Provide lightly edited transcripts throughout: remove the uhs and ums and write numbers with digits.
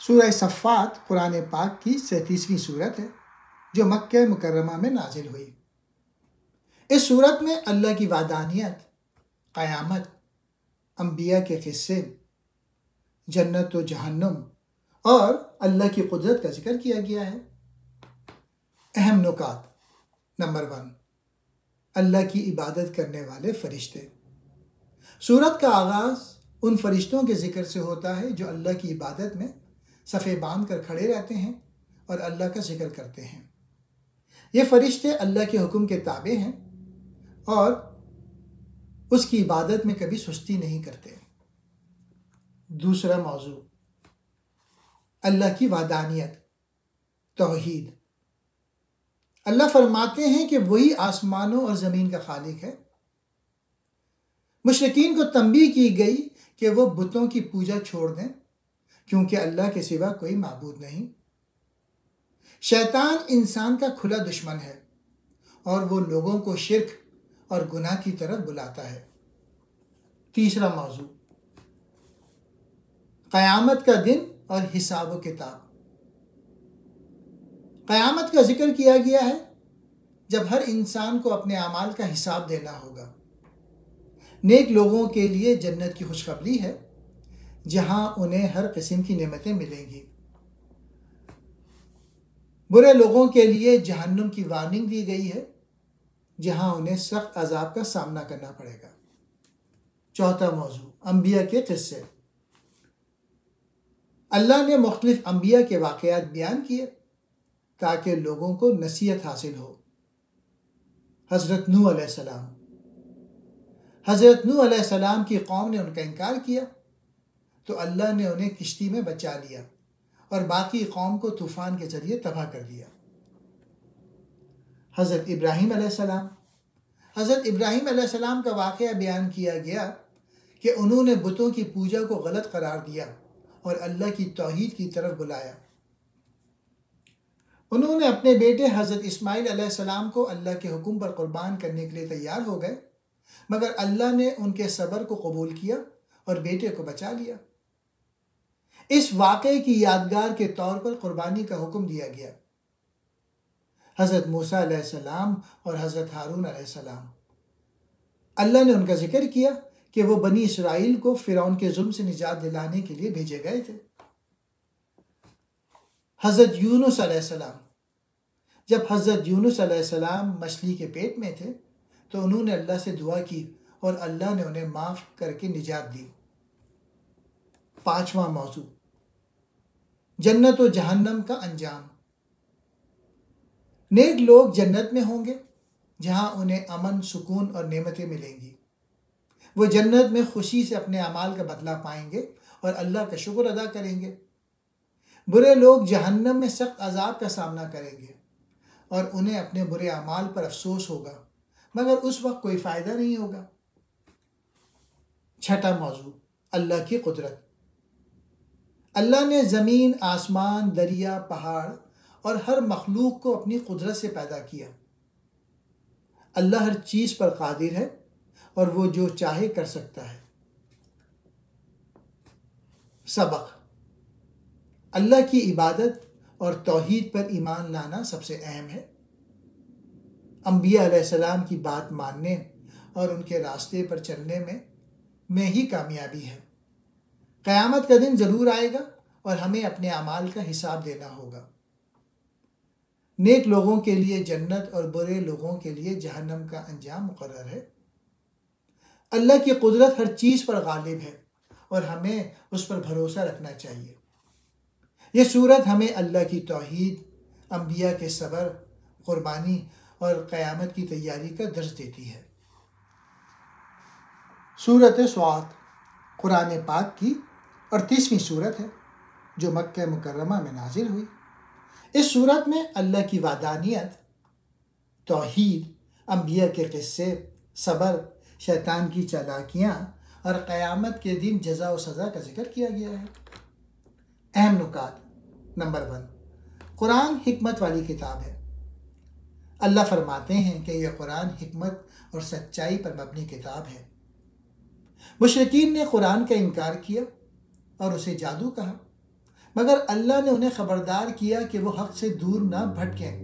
سورہ صفات قرآن پاک کی 37ویں صورت ہے جو مکہ مکرمہ میں نازل ہوئی۔ اس صورت میں اللہ کی وحدانیت، قیامت، انبیاء کے قصے، جنت و جہنم اور اللہ کی قدرت کا ذکر کیا گیا ہے۔ اہم نکات: نمبر 1، اللہ کی عبادت کرنے والے فرشتے۔ سورت کا آغاز ان فرشتوں کے ذکر سے ہوتا ہے جو اللہ کی عبادت میں صفیں باندھ کر کھڑے رہتے ہیں اور اللہ کا ذکر کرتے ہیں۔ یہ فرشتے اللہ کے حکم کے تابع ہیں اور اس کی عبادت میں کبھی سستی نہیں کرتے۔ دوسرا موضوع، اللہ کی وحدانیت، توحید۔ اللہ فرماتے ہیں کہ وہی آسمانوں اور زمین کا خالق ہے۔ مشرکین کو تنبیہ کی گئی کہ وہ بتوں کی پوجا چھوڑ دیں کیونکہ اللہ کے سوا کوئی معبود نہیں۔ شیطان انسان کا کھلا دشمن ہے اور وہ لوگوں کو شرک اور گناہ کی طرف بلاتا ہے۔ تیسرا موضوع، قیامت کا دن اور حساب و کتاب۔ قیامت کا ذکر کیا گیا ہے جب ہر انسان کو اپنے اعمال کا حساب دینا ہوگا۔ نیک لوگوں کے لیے جنت کی خوشخبری ہے جہاں انہیں ہر قسم کی نعمتیں ملیں گی۔ برے لوگوں کے لیے جہنم کی وارننگ دی گئی ہے جہاں انہیں سخت عذاب کا سامنا کرنا پڑے گا۔ چوتھا موضوع، انبیاء کے قصے۔ اللہ نے مختلف انبیاء کے واقعات بیان کیے تاکہ لوگوں کو نصیحت حاصل ہو۔ حضرت نوح علیہ السلام۔ حضرت نوح علیہ السلام کی قوم نے ان کا انکار کیا تو اللہ نے انہیں کشتی میں بچا لیا اور باقی قوم کو طوفان کے ذریعے تباہ کر دیا۔ حضرت ابراہیم علیہ السلام۔ حضرت ابراہیم علیہ السلام کا واقعہ بیان کیا گیا کہ انہوں نے بتوں کی پوجا کو غلط قرار دیا اور اللہ کی توحید کی طرف بلایا۔ انہوں نے اپنے بیٹے حضرت اسماعیل علیہ السلام کو اللہ کے حکم پر قربان کرنے کے لیے تیار ہو گئے، مگر اللہ نے ان کے صبر کو قبول کیا اور بیٹے کو بچا لیا۔ اس واقعے کی یادگار کے طور پر قربانی کا حکم دیا گیا۔ حضرت موسیٰ علیہ السلام اور حضرت ہارون علیہ السلام۔ اللہ نے ان کا ذکر کیا کہ وہ بنی اسرائیل کو فرعون کے ظلم سے نجات دلانے کے لیے بھیجے گئے تھے۔ حضرت یونس علیہ السلام۔ جب حضرت یونس علیہ السلام مچھلی کے پیٹ میں تھے تو انہوں نے اللہ سے دعا کی اور اللہ نے انہیں معاف کر کے نجات دی۔ پانچواں موضوع، جنت و جہنم کا انجام۔ نیک لوگ جنت میں ہوں گے جہاں انہیں امن، سکون اور نعمتیں ملیں گی۔ وہ جنت میں خوشی سے اپنے اعمال کا بدلہ پائیں گے اور اللہ کا شکر ادا کریں گے۔ برے لوگ جہنم میں سخت عذاب کا سامنا کریں گے اور انہیں اپنے برے اعمال پر افسوس ہوگا، مگر اس وقت کوئی فائدہ نہیں ہوگا۔ چھٹا موضوع، اللہ کی قدرت۔ اللہ نے زمین، آسمان، دریا، پہاڑ اور ہر مخلوق کو اپنی قدرت سے پیدا کیا۔ اللہ ہر چیز پر قادر ہے اور وہ جو چاہے کر سکتا ہے۔ سبق: اللہ کی عبادت اور توحید پر ایمان لانا سب سے اہم ہے۔ انبیاء علیہ السلام کی بات ماننے اور ان کے راستے پر چلنے میں ہی کامیابی ہے۔ قیامت کا دن ضرور آئے گا اور ہمیں اپنے اعمال کا حساب دینا ہوگا۔ نیک لوگوں کے لیے جنت اور برے لوگوں کے لیے جہنم کا انجام مقرر ہے۔ اللہ کی قدرت ہر چیز پر غالب ہے اور ہمیں اس پر بھروسہ رکھنا چاہیے۔ یہ صورت ہمیں اللہ کی توحید، انبیاء کے صبر، قربانی اور قیامت کی تیاری کا درس دیتی ہے۔ سورۃ صاد قرآن پاک کی 38ویں صورت ہے جو مکہ مکرمہ میں نازل ہوئی۔ اس صورت میں اللہ کی وحدانیت، توحید، انبیاء کے قصے، صبر، شیطان کی چالاکیاں اور قیامت کے دن جزا و سزا کا ذکر کیا گیا ہے۔ اہم نکات: نمبر 1، قرآن حکمت والی کتاب ہے۔ اللہ فرماتے ہیں کہ یہ قرآن حکمت اور سچائی پر مبنی کتاب ہے۔ مشرکین نے قرآن کا انکار کیا اور اسے جادو کہا، مگر اللہ نے انہیں خبردار کیا کہ وہ حق سے دور نہ بھٹکیں۔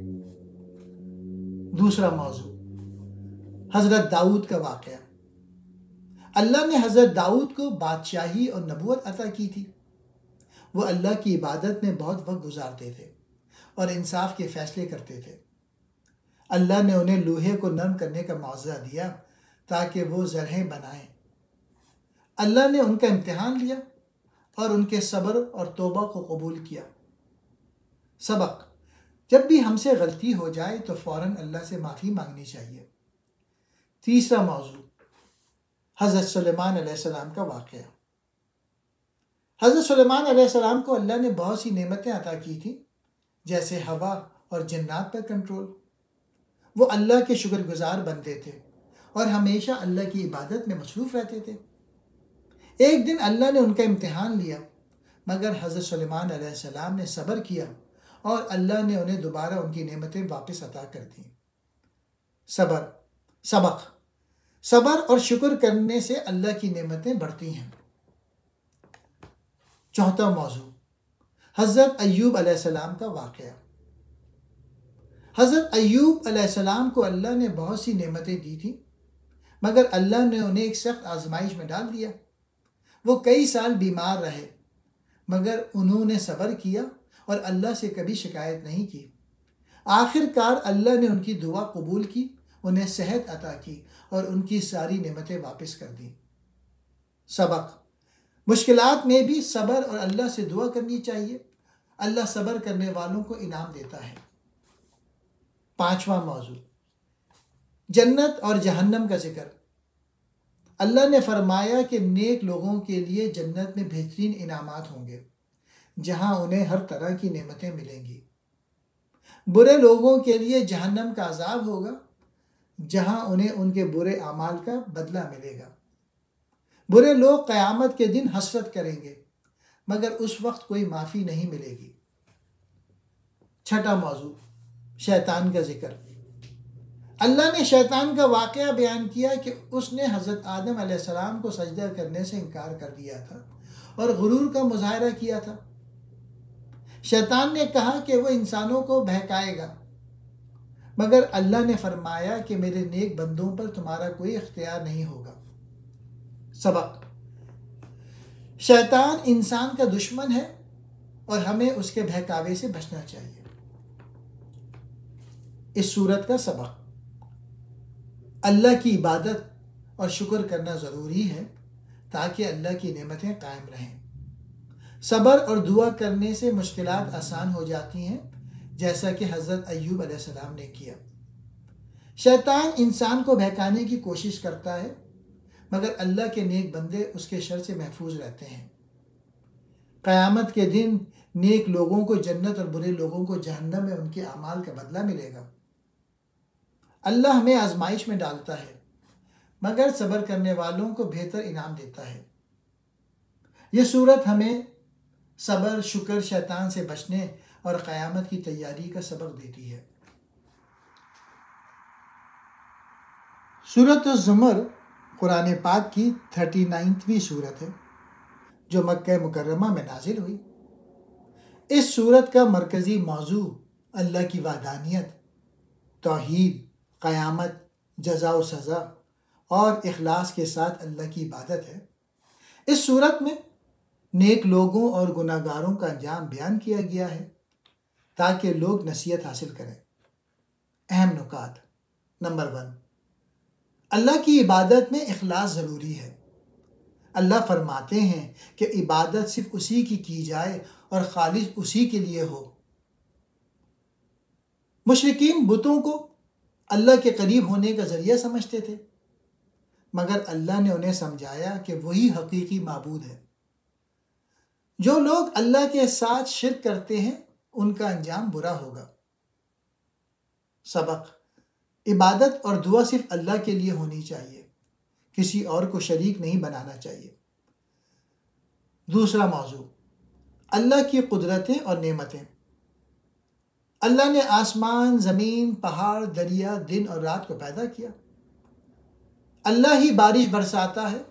دوسرا موضوع، حضرت داؤد کا واقعہ۔ اللہ نے حضرت داؤد کو بادشاہی اور نبوت عطا کی تھی۔ وہ اللہ کی عبادت میں بہت وقت گزارتے تھے اور انصاف کے فیصلے کرتے تھے۔ اللہ نے انہیں لوہے کو نرم کرنے کا معاوضہ دیا تاکہ وہ زرہیں بنائیں۔ اللہ نے ان کا امتحان لیا اور ان کے صبر اور توبہ کو قبول کیا۔ سبق: جب بھی ہم سے غلطی ہو جائے تو فوراً اللہ سے معافی مانگنی چاہیے۔ تیسرا موضوع، حضرت سلیمان علیہ السلام کا واقعہ۔ حضرت سلیمان علیہ السلام کو اللہ نے بہت سی نعمتیں عطا کی تھیں، جیسے ہوا اور جنات پر کنٹرول۔ وہ اللہ کے شکر گزار بنتے تھے اور ہمیشہ اللہ کی عبادت میں مصروف رہتے تھے۔ ایک دن اللہ نے ان کا امتحان لیا، مگر حضرت سلیمان علیہ السلام نے صبر کیا اور اللہ نے انہیں دوبارہ ان کی نعمتیں واپس عطا کر دیں۔ سبق: صبر اور شکر کرنے سے اللہ کی نعمتیں بڑھتی ہیں۔ چوتھا موضوع، حضرت ایوب علیہ السلام کا واقعہ۔ حضرت ایوب علیہ السلام کو اللہ نے بہت سی نعمتیں دی تھیں، مگر اللہ نے انہیں ایک سخت آزمائش میں ڈال دیا۔ وہ کئی سال بیمار رہے، مگر انہوں نے صبر کیا اور اللہ سے کبھی شکایت نہیں کی۔ آخر کار اللہ نے ان کی دعا قبول کی، انہیں صحت عطا کی اور ان کی ساری نعمتیں واپس کر دیں۔ سبق: مشکلات میں بھی صبر اور اللہ سے دعا کرنی چاہیے۔ اللہ صبر کرنے والوں کو انعام دیتا ہے۔ پانچواں موضوع، جنت اور جہنم کا ذکر۔ اللہ نے فرمایا کہ نیک لوگوں کے لیے جنت میں بہترین انعامات ہوں گے، جہاں انہیں ہر طرح کی نعمتیں ملیں گی۔ برے لوگوں کے لیے جہنم کا عذاب ہوگا، جہاں انہیں ان کے برے اعمال کا بدلہ ملے گا۔ برے لوگ قیامت کے دن حسرت کریں گے، مگر اس وقت کوئی معافی نہیں ملے گی۔ چھٹا موضوع، شیطان کا ذکر۔ اللہ نے شیطان کا واقعہ بیان کیا کہ اس نے حضرت آدم علیہ السلام کو سجدہ کرنے سے انکار کر دیا تھا اور غرور کا مظاہرہ کیا تھا۔ شیطان نے کہا کہ وہ انسانوں کو بہکائے گا، مگر اللہ نے فرمایا کہ میرے نیک بندوں پر تمہارا کوئی اختیار نہیں ہوگا۔ سبق: شیطان انسان کا دشمن ہے اور ہمیں اس کے بہکاوے سے بچنا چاہیے۔ اس سورت کا سبق: اللہ کی عبادت اور شکر کرنا ضروری ہے تاکہ اللہ کی نعمتیں قائم رہیں۔ صبر اور دعا کرنے سے مشکلات آسان ہو جاتی ہیں، جیسا کہ حضرت ایوب علیہ السلام نے کیا۔ شیطان انسان کو بہکانے کی کوشش کرتا ہے، مگر اللہ کے نیک بندے اس کے شر سے محفوظ رہتے ہیں۔ قیامت کے دن نیک لوگوں کو جنت اور برے لوگوں کو جہنم میں ان کے اعمال کا بدلہ ملے گا۔ اللہ ہمیں آزمائش میں ڈالتا ہے، مگر صبر کرنے والوں کو بہتر انعام دیتا ہے۔ یہ سورت ہمیں صبر، شکر، شیطان سے بچنے اور قیامت کی تیاری کا سبق دیتی ہے۔ سورۃ الزمر قرآن پاک کی 39ویں سورت ہے، جو مکہ مکرمہ میں نازل ہوئی۔ اس سورت کا مرکزی موضوع اللہ کی وحدانیت، توحید، قیامت، جزا و سزا اور اخلاص کے ساتھ اللہ کی عبادت ہے۔ اس سورت میں نیک لوگوں اور گناہ گاروں کا انجام بیان کیا گیا ہے تاکہ لوگ نصیحت حاصل کریں۔ اہم نکات: نمبر 1، اللہ کی عبادت میں اخلاص ضروری ہے۔ اللہ فرماتے ہیں کہ عبادت صرف اسی کی جائے اور خالص اسی کے لیے ہو۔ مشرکین بتوں کو اللہ کے قریب ہونے کا ذریعہ سمجھتے تھے، مگر اللہ نے انہیں سمجھایا کہ وہی حقیقی معبود ہے۔ جو لوگ اللہ کے ساتھ شرک کرتے ہیں ان کا انجام برا ہوگا۔ سبق: عبادت اور دعا صرف اللہ کے لیے ہونی چاہیے، کسی اور کو شریک نہیں بنانا چاہیے۔ دوسرا موضوع، اللہ کی قدرتیں اور نعمتیں۔ اللہ نے آسمان، زمین، پہاڑ، دریا، دن اور رات کو پیدا کیا۔ اللہ ہی بارش برساتا ہے،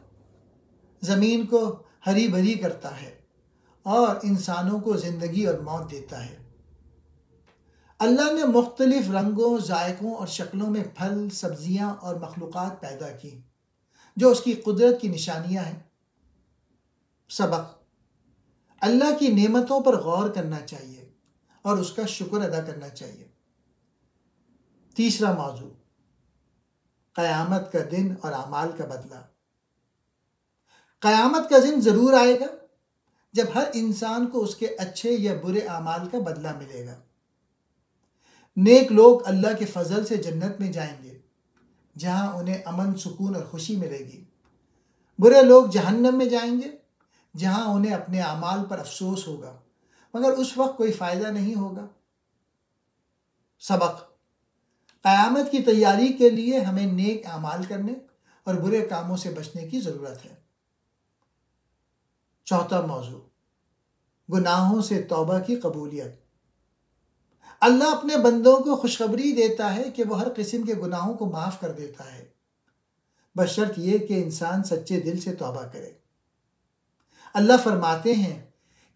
زمین کو ہری بھری کرتا ہے اور انسانوں کو زندگی اور موت دیتا ہے۔ اللہ نے مختلف رنگوں، ذائقوں اور شکلوں میں پھل، سبزیاں اور مخلوقات پیدا کی جو اس کی قدرت کی نشانیاں ہیں۔ سبق: اللہ کی نعمتوں پر غور کرنا چاہیے اور اس کا شکر ادا کرنا چاہیے۔ تیسرا موضوع: قیامت کا دن اور اعمال کا بدلہ۔ قیامت کا دن ضرور آئے گا جب ہر انسان کو اس کے اچھے یا برے اعمال کا بدلہ ملے گا۔ نیک لوگ اللہ کے فضل سے جنت میں جائیں گے جہاں انہیں امن، سکون اور خوشی ملے گی۔ برے لوگ جہنم میں جائیں گے جہاں انہیں اپنے اعمال پر افسوس ہوگا، مگر اس وقت کوئی فائدہ نہیں ہوگا۔ سبق: قیامت کی تیاری کے لیے ہمیں نیک اعمال کرنے اور برے کاموں سے بچنے کی ضرورت ہے۔ چوتھا موضوع: گناہوں سے توبہ کی قبولیت۔ اللہ اپنے بندوں کو خوشخبری دیتا ہے کہ وہ ہر قسم کے گناہوں کو معاف کر دیتا ہے، بشرط یہ کہ انسان سچے دل سے توبہ کرے۔ اللہ فرماتے ہیں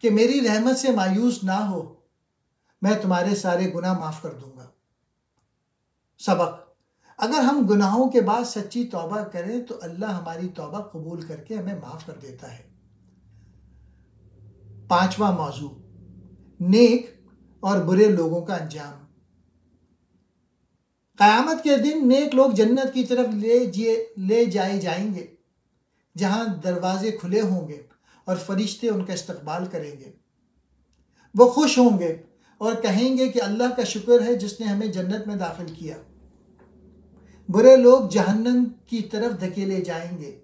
کہ میری رحمت سے مایوس نہ ہو، میں تمہارے سارے گناہ معاف کر دوں گا۔ سبق: اگر ہم گناہوں کے بعد سچی توبہ کریں تو اللہ ہماری توبہ قبول کر کے ہمیں معاف کر دیتا ہے۔ پانچواں موضوع: نیک اور برے لوگوں کا انجام۔ قیامت کے دن نیک لوگ جنت کی طرف لے جائے جائیں گے جہاں دروازے کھلے ہوں گے اور فرشتے ان کا استقبال کریں گے۔ وہ خوش ہوں گے اور کہیں گے کہ اللہ کا شکر ہے جس نے ہمیں جنت میں داخل کیا۔ برے لوگ جہنم کی طرف دھکیلے جائیں گے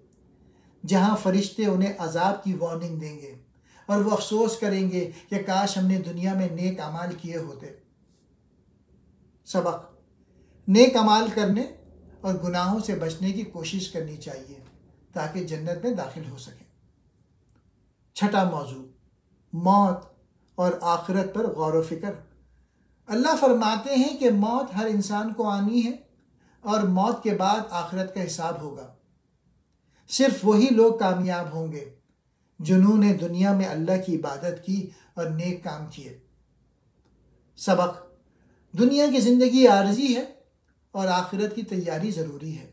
جہاں فرشتے انہیں عذاب کی وارننگ دیں گے اور وہ افسوس کریں گے کہ کاش ہم نے دنیا میں نیک اعمال کیے ہوتے۔ سبق: نیک اعمال کرنے اور گناہوں سے بچنے کی کوشش کرنی چاہیے تاکہ جنت میں داخل ہو سکیں۔ چھٹا موضوع: موت اور آخرت پر غور و فکر۔ اللہ فرماتے ہیں کہ موت ہر انسان کو آنی ہے اور موت کے بعد آخرت کا حساب ہوگا۔ صرف وہی لوگ کامیاب ہوں گے جنہوں نے دنیا میں اللہ کی عبادت کی اور نیک کام کیے۔ سبق: دنیا کی زندگی عارضی ہے اور آخرت کی تیاری ضروری ہے۔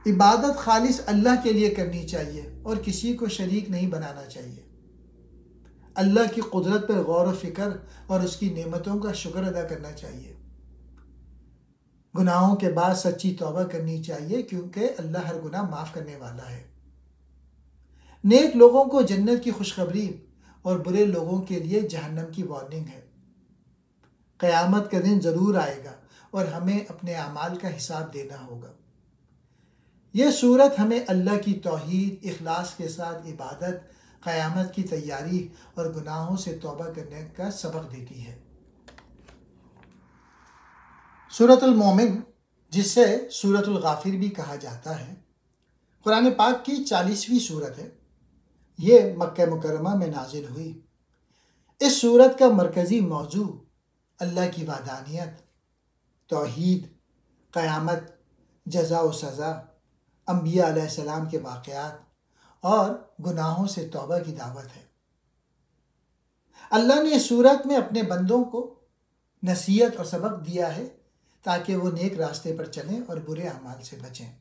عبادت خالص اللہ کے لیے کرنی چاہیے اور کسی کو شریک نہیں بنانا چاہیے۔ اللہ کی قدرت پر غور و فکر اور اس کی نعمتوں کا شکر ادا کرنا چاہیے۔ گناہوں کے بعد سچی توبہ کرنی چاہیے کیونکہ اللہ ہر گناہ معاف کرنے والا ہے۔ نیک لوگوں کو جنت کی خوشخبری اور برے لوگوں کے لیے جہنم کی وارننگ ہے۔ قیامت کا دن ضرور آئے گا اور ہمیں اپنے اعمال کا حساب دینا ہوگا۔ یہ سورت ہمیں اللہ کی توحید، اخلاص کے ساتھ عبادت، قیامت کی تیاری اور گناہوں سے توبہ کرنے کا سبق دیتی ہے۔ سورۃ المومن، جس سے سورۃ الغافر بھی کہا جاتا ہے، قرآن پاک کی 40ویں سورت ہے۔ یہ مکہ مکرمہ میں نازل ہوئی۔ اس سورت کا مرکزی موضوع اللہ کی وحدانیت، توحید، قیامت، جزا و سزا، انبیاء علیہ السلام کے واقعات اور گناہوں سے توبہ کی دعوت ہے۔ اللہ نے اس سورت میں اپنے بندوں کو نصیحت اور سبق دیا ہے تاکہ وہ نیک راستے پر چلیں اور برے اعمال سے بچیں۔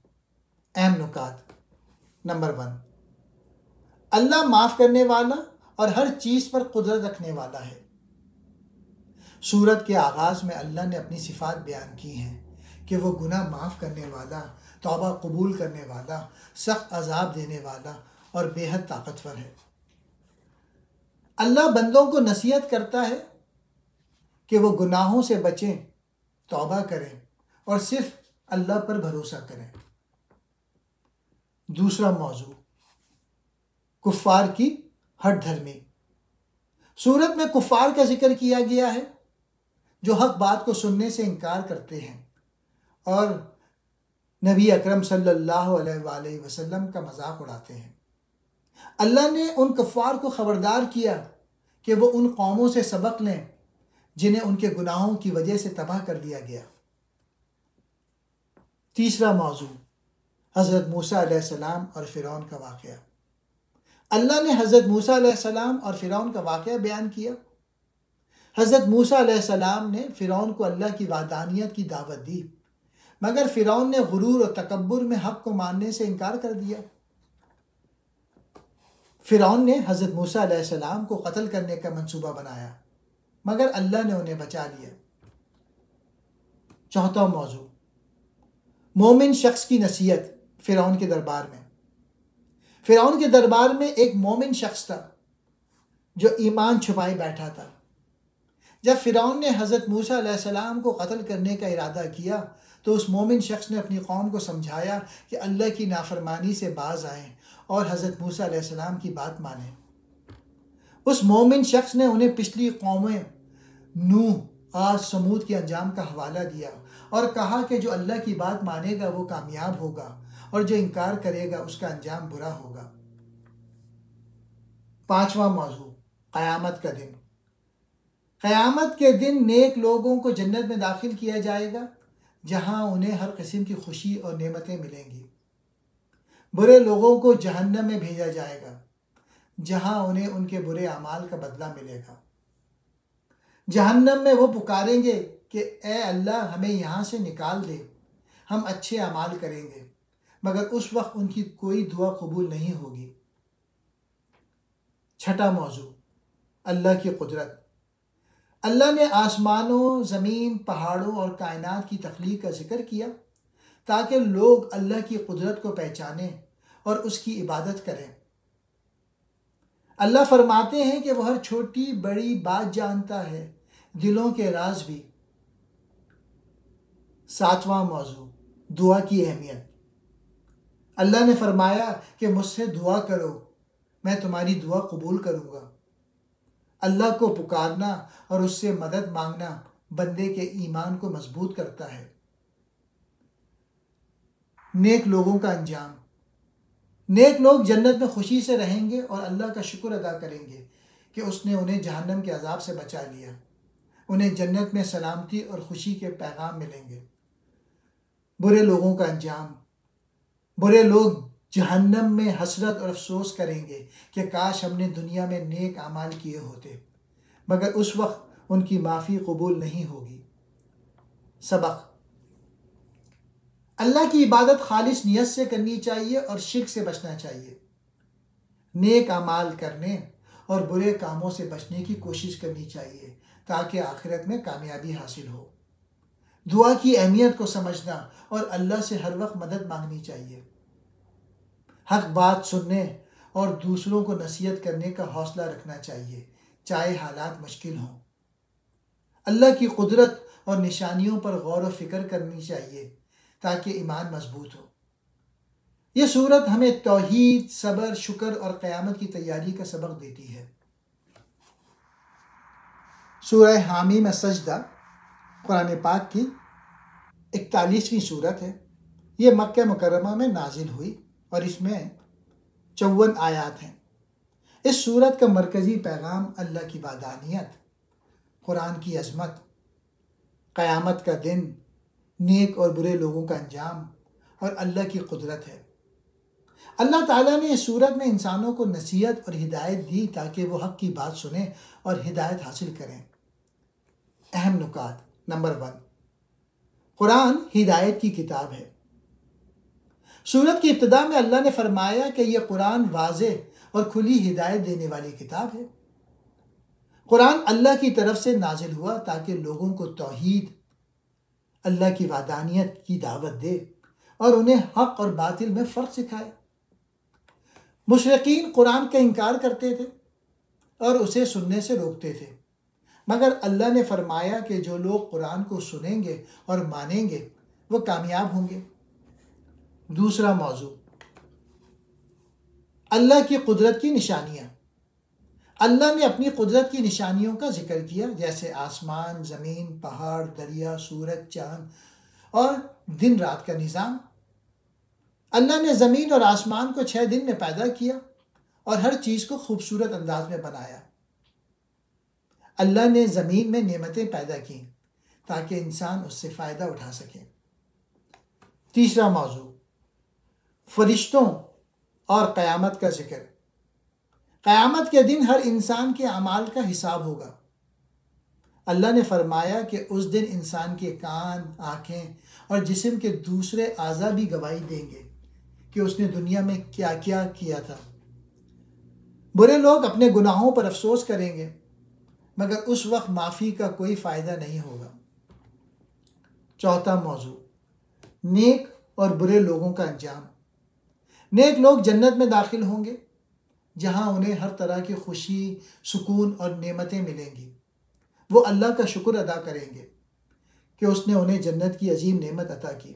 اہم نکات: نمبر 1، اللہ معاف کرنے والا اور ہر چیز پر قدرت رکھنے والا ہے۔ سورت کے آغاز میں اللہ نے اپنی صفات بیان کی ہیں کہ وہ گناہ معاف کرنے والا، توبہ قبول کرنے والا، سخت عذاب دینے والا اور بے حد طاقتور ہے۔ اللہ بندوں کو نصیحت کرتا ہے کہ وہ گناہوں سے بچیں، توبہ کریں اور صرف اللہ پر بھروسہ کریں۔ دوسرا موضوع: کفار کی ہٹ دھرمی۔ سورت میں کفار کا ذکر کیا گیا ہے جو حق بات کو سننے سے انکار کرتے ہیں اور نبی اکرم صلی اللہ علیہ وآلہ وسلم کا مذاق اڑاتے ہیں۔ اللہ نے ان کفار کو خبردار کیا کہ وہ ان قوموں سے سبق لیں جنہیں ان کے گناہوں کی وجہ سے تباہ کر دیا گیا۔ تیسرا موضوع: حضرت موسیٰ علیہ السلام اور فرعون کا واقعہ۔ اللہ نے حضرت موسیٰ علیہ السلام اور فرعون کا واقعہ بیان کیا۔ حضرت موسیٰ علیہ السلام نے فرعون کو اللہ کی وحدانیت کی دعوت دی، مگر فرعون نے غرور اور تکبر میں حق کو ماننے سے انکار کر دیا۔ فرعون نے حضرت موسیٰ علیہ السلام کو قتل کرنے کا منصوبہ بنایا، مگر اللہ نے انہیں بچا لیا۔ چوتھا موضوع، مومن شخص کی نصیحت فرعون کے دربار میں۔ فرعون کے دربار میں ایک مومن شخص تھا جو ایمان چھپائے بیٹھا تھا۔ جب فرعون نے حضرت موسیٰ علیہ السلام کو قتل کرنے کا ارادہ کیا تو اس مومن شخص نے اپنی قوم کو سمجھایا کہ اللہ کی نافرمانی سے باز آئیں اور حضرت موسیٰ علیہ السلام کی بات مانیں۔ اس مومن شخص نے انہیں پچھلی قومیں نوح، عاد، سمود کے انجام کا حوالہ دیا اور کہا کہ جو اللہ کی بات مانے گا وہ کامیاب ہوگا اور جو انکار کرے گا اس کا انجام برا ہوگا۔ پانچواں موضوع، قیامت کا دن۔ قیامت کے دن نیک لوگوں کو جنت میں داخل کیا جائے گا، جہاں انہیں ہر قسم کی خوشی اور نعمتیں ملیں گی۔ برے لوگوں کو جہنم میں بھیجا جائے گا، جہاں انہیں ان کے برے اعمال کا بدلہ ملے گا۔ جہنم میں وہ پکاریں گے کہ اے اللہ ہمیں یہاں سے نکال دے، ہم اچھے اعمال کریں گے، مگر اس وقت ان کی کوئی دعا قبول نہیں ہوگی۔ چھٹا موضوع، اللہ کی قدرت۔ اللہ نے آسمانوں، زمین، پہاڑوں اور کائنات کی تخلیق کا ذکر کیا تاکہ لوگ اللہ کی قدرت کو پہچانیں اور اس کی عبادت کریں۔ اللہ فرماتے ہیں کہ وہ ہر چھوٹی بڑی بات جانتا ہے، دلوں کے راز بھی۔ ساتواں موضوع، دعا کی اہمیت۔ اللہ نے فرمایا کہ مجھ سے دعا کرو، میں تمہاری دعا قبول کروں گا۔ اللہ کو پکارنا اور اس سے مدد مانگنا بندے کے ایمان کو مضبوط کرتا ہے۔ نیک لوگوں کا انجام۔ نیک لوگ جنت میں خوشی سے رہیں گے اور اللہ کا شکر ادا کریں گے کہ اس نے انہیں جہنم کے عذاب سے بچا لیا۔ انہیں جنت میں سلامتی اور خوشی کے پیغام ملیں گے۔ برے لوگوں کا انجام۔ برے لوگ جہنم میں حسرت اور افسوس کریں گے کہ کاش ہم نے دنیا میں نیک اعمال کیے ہوتے، مگر اس وقت ان کی معافی قبول نہیں ہوگی۔ سبق: اللہ کی عبادت خالص نیت سے کرنی چاہیے اور شرک سے بچنا چاہیے۔ نیک اعمال کرنے اور برے کاموں سے بچنے کی کوشش کرنی چاہیے تاکہ آخرت میں کامیابی حاصل ہو۔ دعا کی اہمیت کو سمجھنا اور اللہ سے ہر وقت مدد مانگنی چاہیے۔ حق بات سننے اور دوسروں کو نصیحت کرنے کا حوصلہ رکھنا چاہیے، چاہے حالات مشکل ہوں۔ اللہ کی قدرت اور نشانیوں پر غور و فکر کرنی چاہیے تاکہ ایمان مضبوط ہو۔ یہ سورت ہمیں توحید، صبر، شکر اور قیامت کی تیاری کا سبق دیتی ہے۔ سورہ حامیم السجدہ قرآن پاک کی 41ویں سورت ہے۔ یہ مکہ مکرمہ میں نازل ہوئی اور اس میں 54 آیات ہیں۔ اس سورت کا مرکزی پیغام اللہ کی وحدانیت، قرآن کی عظمت، قیامت کا دن، نیک اور برے لوگوں کا انجام اور اللہ کی قدرت ہے۔ اللہ تعالیٰ نے اس سورت میں انسانوں کو نصیحت اور ہدایت دی تاکہ وہ حق کی بات سنیں اور ہدایت حاصل کریں۔ اہم نکات۔ نمبر 1، قرآن ہدایت کی کتاب ہے۔ سورت کی ابتدا میں اللہ نے فرمایا کہ یہ قرآن واضح اور کھلی ہدایت دینے والی کتاب ہے۔ قرآن اللہ کی طرف سے نازل ہوا تاکہ لوگوں کو توحید، اللہ کی وحدانیت کی دعوت دے اور انہیں حق اور باطل میں فرق سکھائے۔ مشرکین قرآن کا انکار کرتے تھے اور اسے سننے سے روکتے تھے، مگر اللہ نے فرمایا کہ جو لوگ قرآن کو سنیں گے اور مانیں گے وہ کامیاب ہوں گے۔ دوسرا موضوع، اللہ کی قدرت کی نشانیاں۔ اللہ نے اپنی قدرت کی نشانیوں کا ذکر کیا، جیسے آسمان، زمین، پہاڑ، دریا، سورج، چاند اور دن رات کا نظام۔ اللہ نے زمین اور آسمان کو 6 دن میں پیدا کیا اور ہر چیز کو خوبصورت انداز میں بنایا۔ اللہ نے زمین میں نعمتیں پیدا کیں تاکہ انسان اس سے فائدہ اٹھا سکے۔ تیسرا موضوع، فرشتوں اور قیامت کا ذکر۔ قیامت کے دن ہر انسان کے اعمال کا حساب ہوگا۔ اللہ نے فرمایا کہ اس دن انسان کے کان، آنکھیں اور جسم کے دوسرے اعضاء بھی گواہی دیں گے کہ اس نے دنیا میں کیا کیا کیا تھا۔ برے لوگ اپنے گناہوں پر افسوس کریں گے، مگر اس وقت معافی کا کوئی فائدہ نہیں ہوگا۔ چوتھا موضوع، نیک اور برے لوگوں کا انجام۔ نیک لوگ جنت میں داخل ہوں گے، جہاں انہیں ہر طرح کی خوشی، سکون اور نعمتیں ملیں گی۔ وہ اللہ کا شکر ادا کریں گے کہ اس نے انہیں جنت کی عظیم نعمت عطا کی۔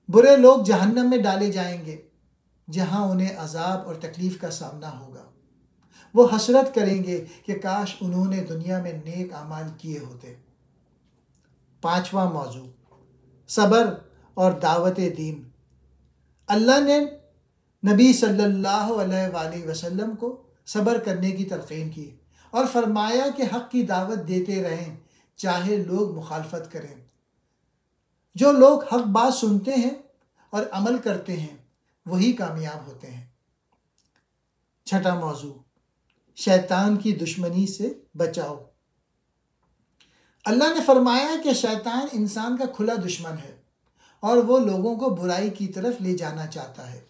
برے لوگ جہنم میں ڈالے جائیں گے، جہاں انہیں عذاب اور تکلیف کا سامنا ہوگا۔ وہ حسرت کریں گے کہ کاش انہوں نے دنیا میں نیک اعمال کیے ہوتے۔ پانچواں موضوع، صبر اور دعوت دین۔ اللہ نے نبی صلی اللہ علیہ وآلہ وسلم کو صبر کرنے کی تلقین کی اور فرمایا کہ حق کی دعوت دیتے رہیں چاہے لوگ مخالفت کریں۔ جو لوگ حق بات سنتے ہیں اور عمل کرتے ہیں وہی کامیاب ہوتے ہیں۔ چھٹا موضوع، شیطان کی دشمنی سے بچاؤ۔ اللہ نے فرمایا کہ شیطان انسان کا کھلا دشمن ہے اور وہ لوگوں کو برائی کی طرف لے جانا چاہتا ہے۔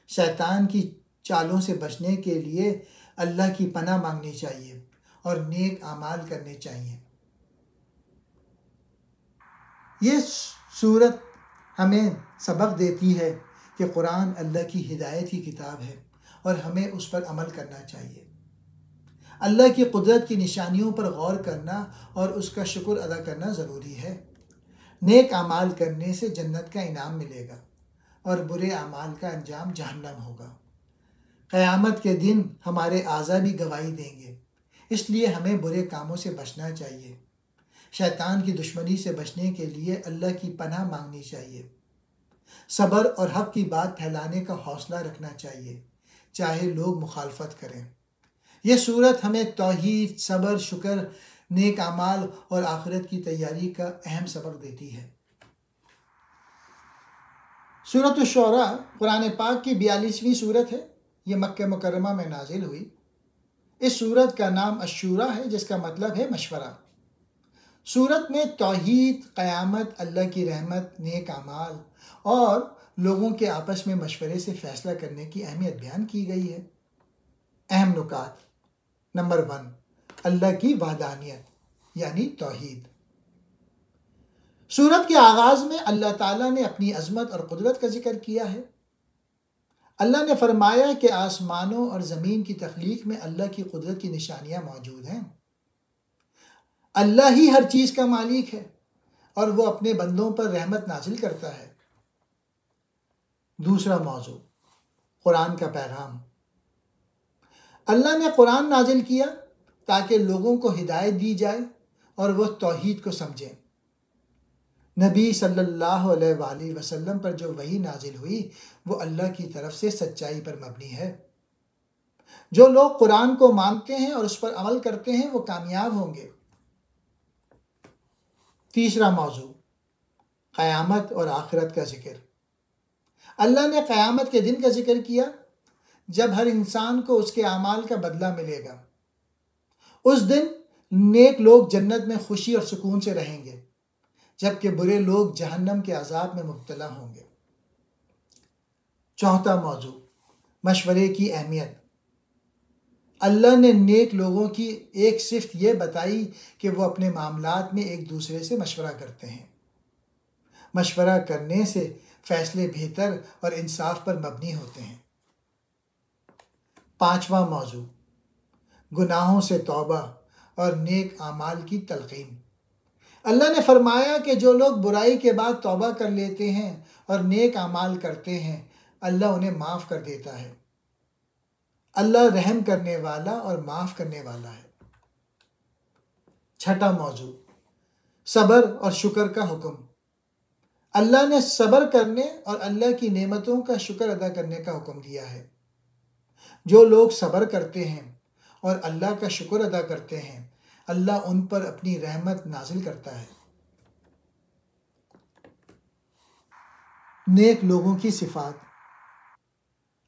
شیطان کی چالوں سے بچنے کے لیے اللہ کی پناہ مانگنی چاہیے اور نیک اعمال کرنے چاہیے۔ یہ سورت ہمیں سبق دیتی ہے کہ قرآن اللہ کی ہدایت کی کتاب ہے اور ہمیں اس پر عمل کرنا چاہیے۔ اللہ کی قدرت کی نشانیوں پر غور کرنا اور اس کا شکر ادا کرنا ضروری ہے۔ نیک اعمال کرنے سے جنت کا انعام ملے گا اور برے اعمال کا انجام جہنم ہوگا۔ قیامت کے دن ہمارے اعضاء بھی گواہی دیں گے، اس لیے ہمیں برے کاموں سے بچنا چاہیے۔ شیطان کی دشمنی سے بچنے کے لیے اللہ کی پناہ مانگنی چاہیے۔ صبر اور حق کی بات پھیلانے کا حوصلہ رکھنا چاہیے، چاہے لوگ مخالفت کریں۔ یہ سورت ہمیں توحید، صبر، شکر، نیک اعمال اور آخرت کی تیاری کا اہم سبق دیتی ہے۔ سورۃ الشعراء قرآن پاک کی 42ویں سورت ہے۔ یہ مکہ مکرمہ میں نازل ہوئی۔ اس سورت کا نام الشورى ہے، جس کا مطلب ہے مشورہ۔ سورت میں توحید، قیامت، اللہ کی رحمت، نیک اعمال اور لوگوں کے آپس میں مشورے سے فیصلہ کرنے کی اہمیت بیان کی گئی ہے۔ اہم نکات۔ نمبر 1، اللہ کی وحدانیت یعنی توحید۔ سورت کے آغاز میں اللہ تعالیٰ نے اپنی عظمت اور قدرت کا ذکر کیا ہے۔ اللہ نے فرمایا کہ آسمانوں اور زمین کی تخلیق میں اللہ کی قدرت کی نشانیاں موجود ہیں۔ اللہ ہی ہر چیز کا مالک ہے اور وہ اپنے بندوں پر رحمت نازل کرتا ہے۔ دوسرا موضوع، قرآن کا پیغام۔ اللہ نے قرآن نازل کیا تاکہ لوگوں کو ہدایت دی جائے اور وہ توحید کو سمجھیں۔ نبی صلی اللہ علیہ وآلہ وسلم پر جو وحی نازل ہوئی وہ اللہ کی طرف سے سچائی پر مبنی ہے۔ جو لوگ قرآن کو مانتے ہیں اور اس پر عمل کرتے ہیں وہ کامیاب ہوں گے۔ تیسرا موضوع، قیامت اور آخرت کا ذکر۔ اللہ نے قیامت کے دن کا ذکر کیا جب ہر انسان کو اس کے اعمال کا بدلہ ملے گا۔ اس دن نیک لوگ جنت میں خوشی اور سکون سے رہیں گے، جبکہ برے لوگ جہنم کے عذاب میں مبتلا ہوں گے۔ چوتھا موضوع، مشورے کی اہمیت۔ اللہ نے نیک لوگوں کی ایک صفت یہ بتائی کہ وہ اپنے معاملات میں ایک دوسرے سے مشورہ کرتے ہیں۔ مشورہ کرنے سے فیصلے بہتر اور انصاف پر مبنی ہوتے ہیں۔ پانچواں موضوع، گناہوں سے توبہ اور نیک اعمال کی تلقین۔ اللہ نے فرمایا کہ جو لوگ برائی کے بعد توبہ کر لیتے ہیں اور نیک اعمال کرتے ہیں اللہ انہیں معاف کر دیتا ہے۔ اللہ رحم کرنے والا اور معاف کرنے والا ہے۔ چھٹا موضوع، صبر اور شکر کا حکم۔ اللہ نے صبر کرنے اور اللہ کی نعمتوں کا شکر ادا کرنے کا حکم دیا ہے۔ جو لوگ صبر کرتے ہیں اور اللہ کا شکر ادا کرتے ہیں اللہ ان پر اپنی رحمت نازل کرتا ہے۔ نیک لوگوں کی صفات۔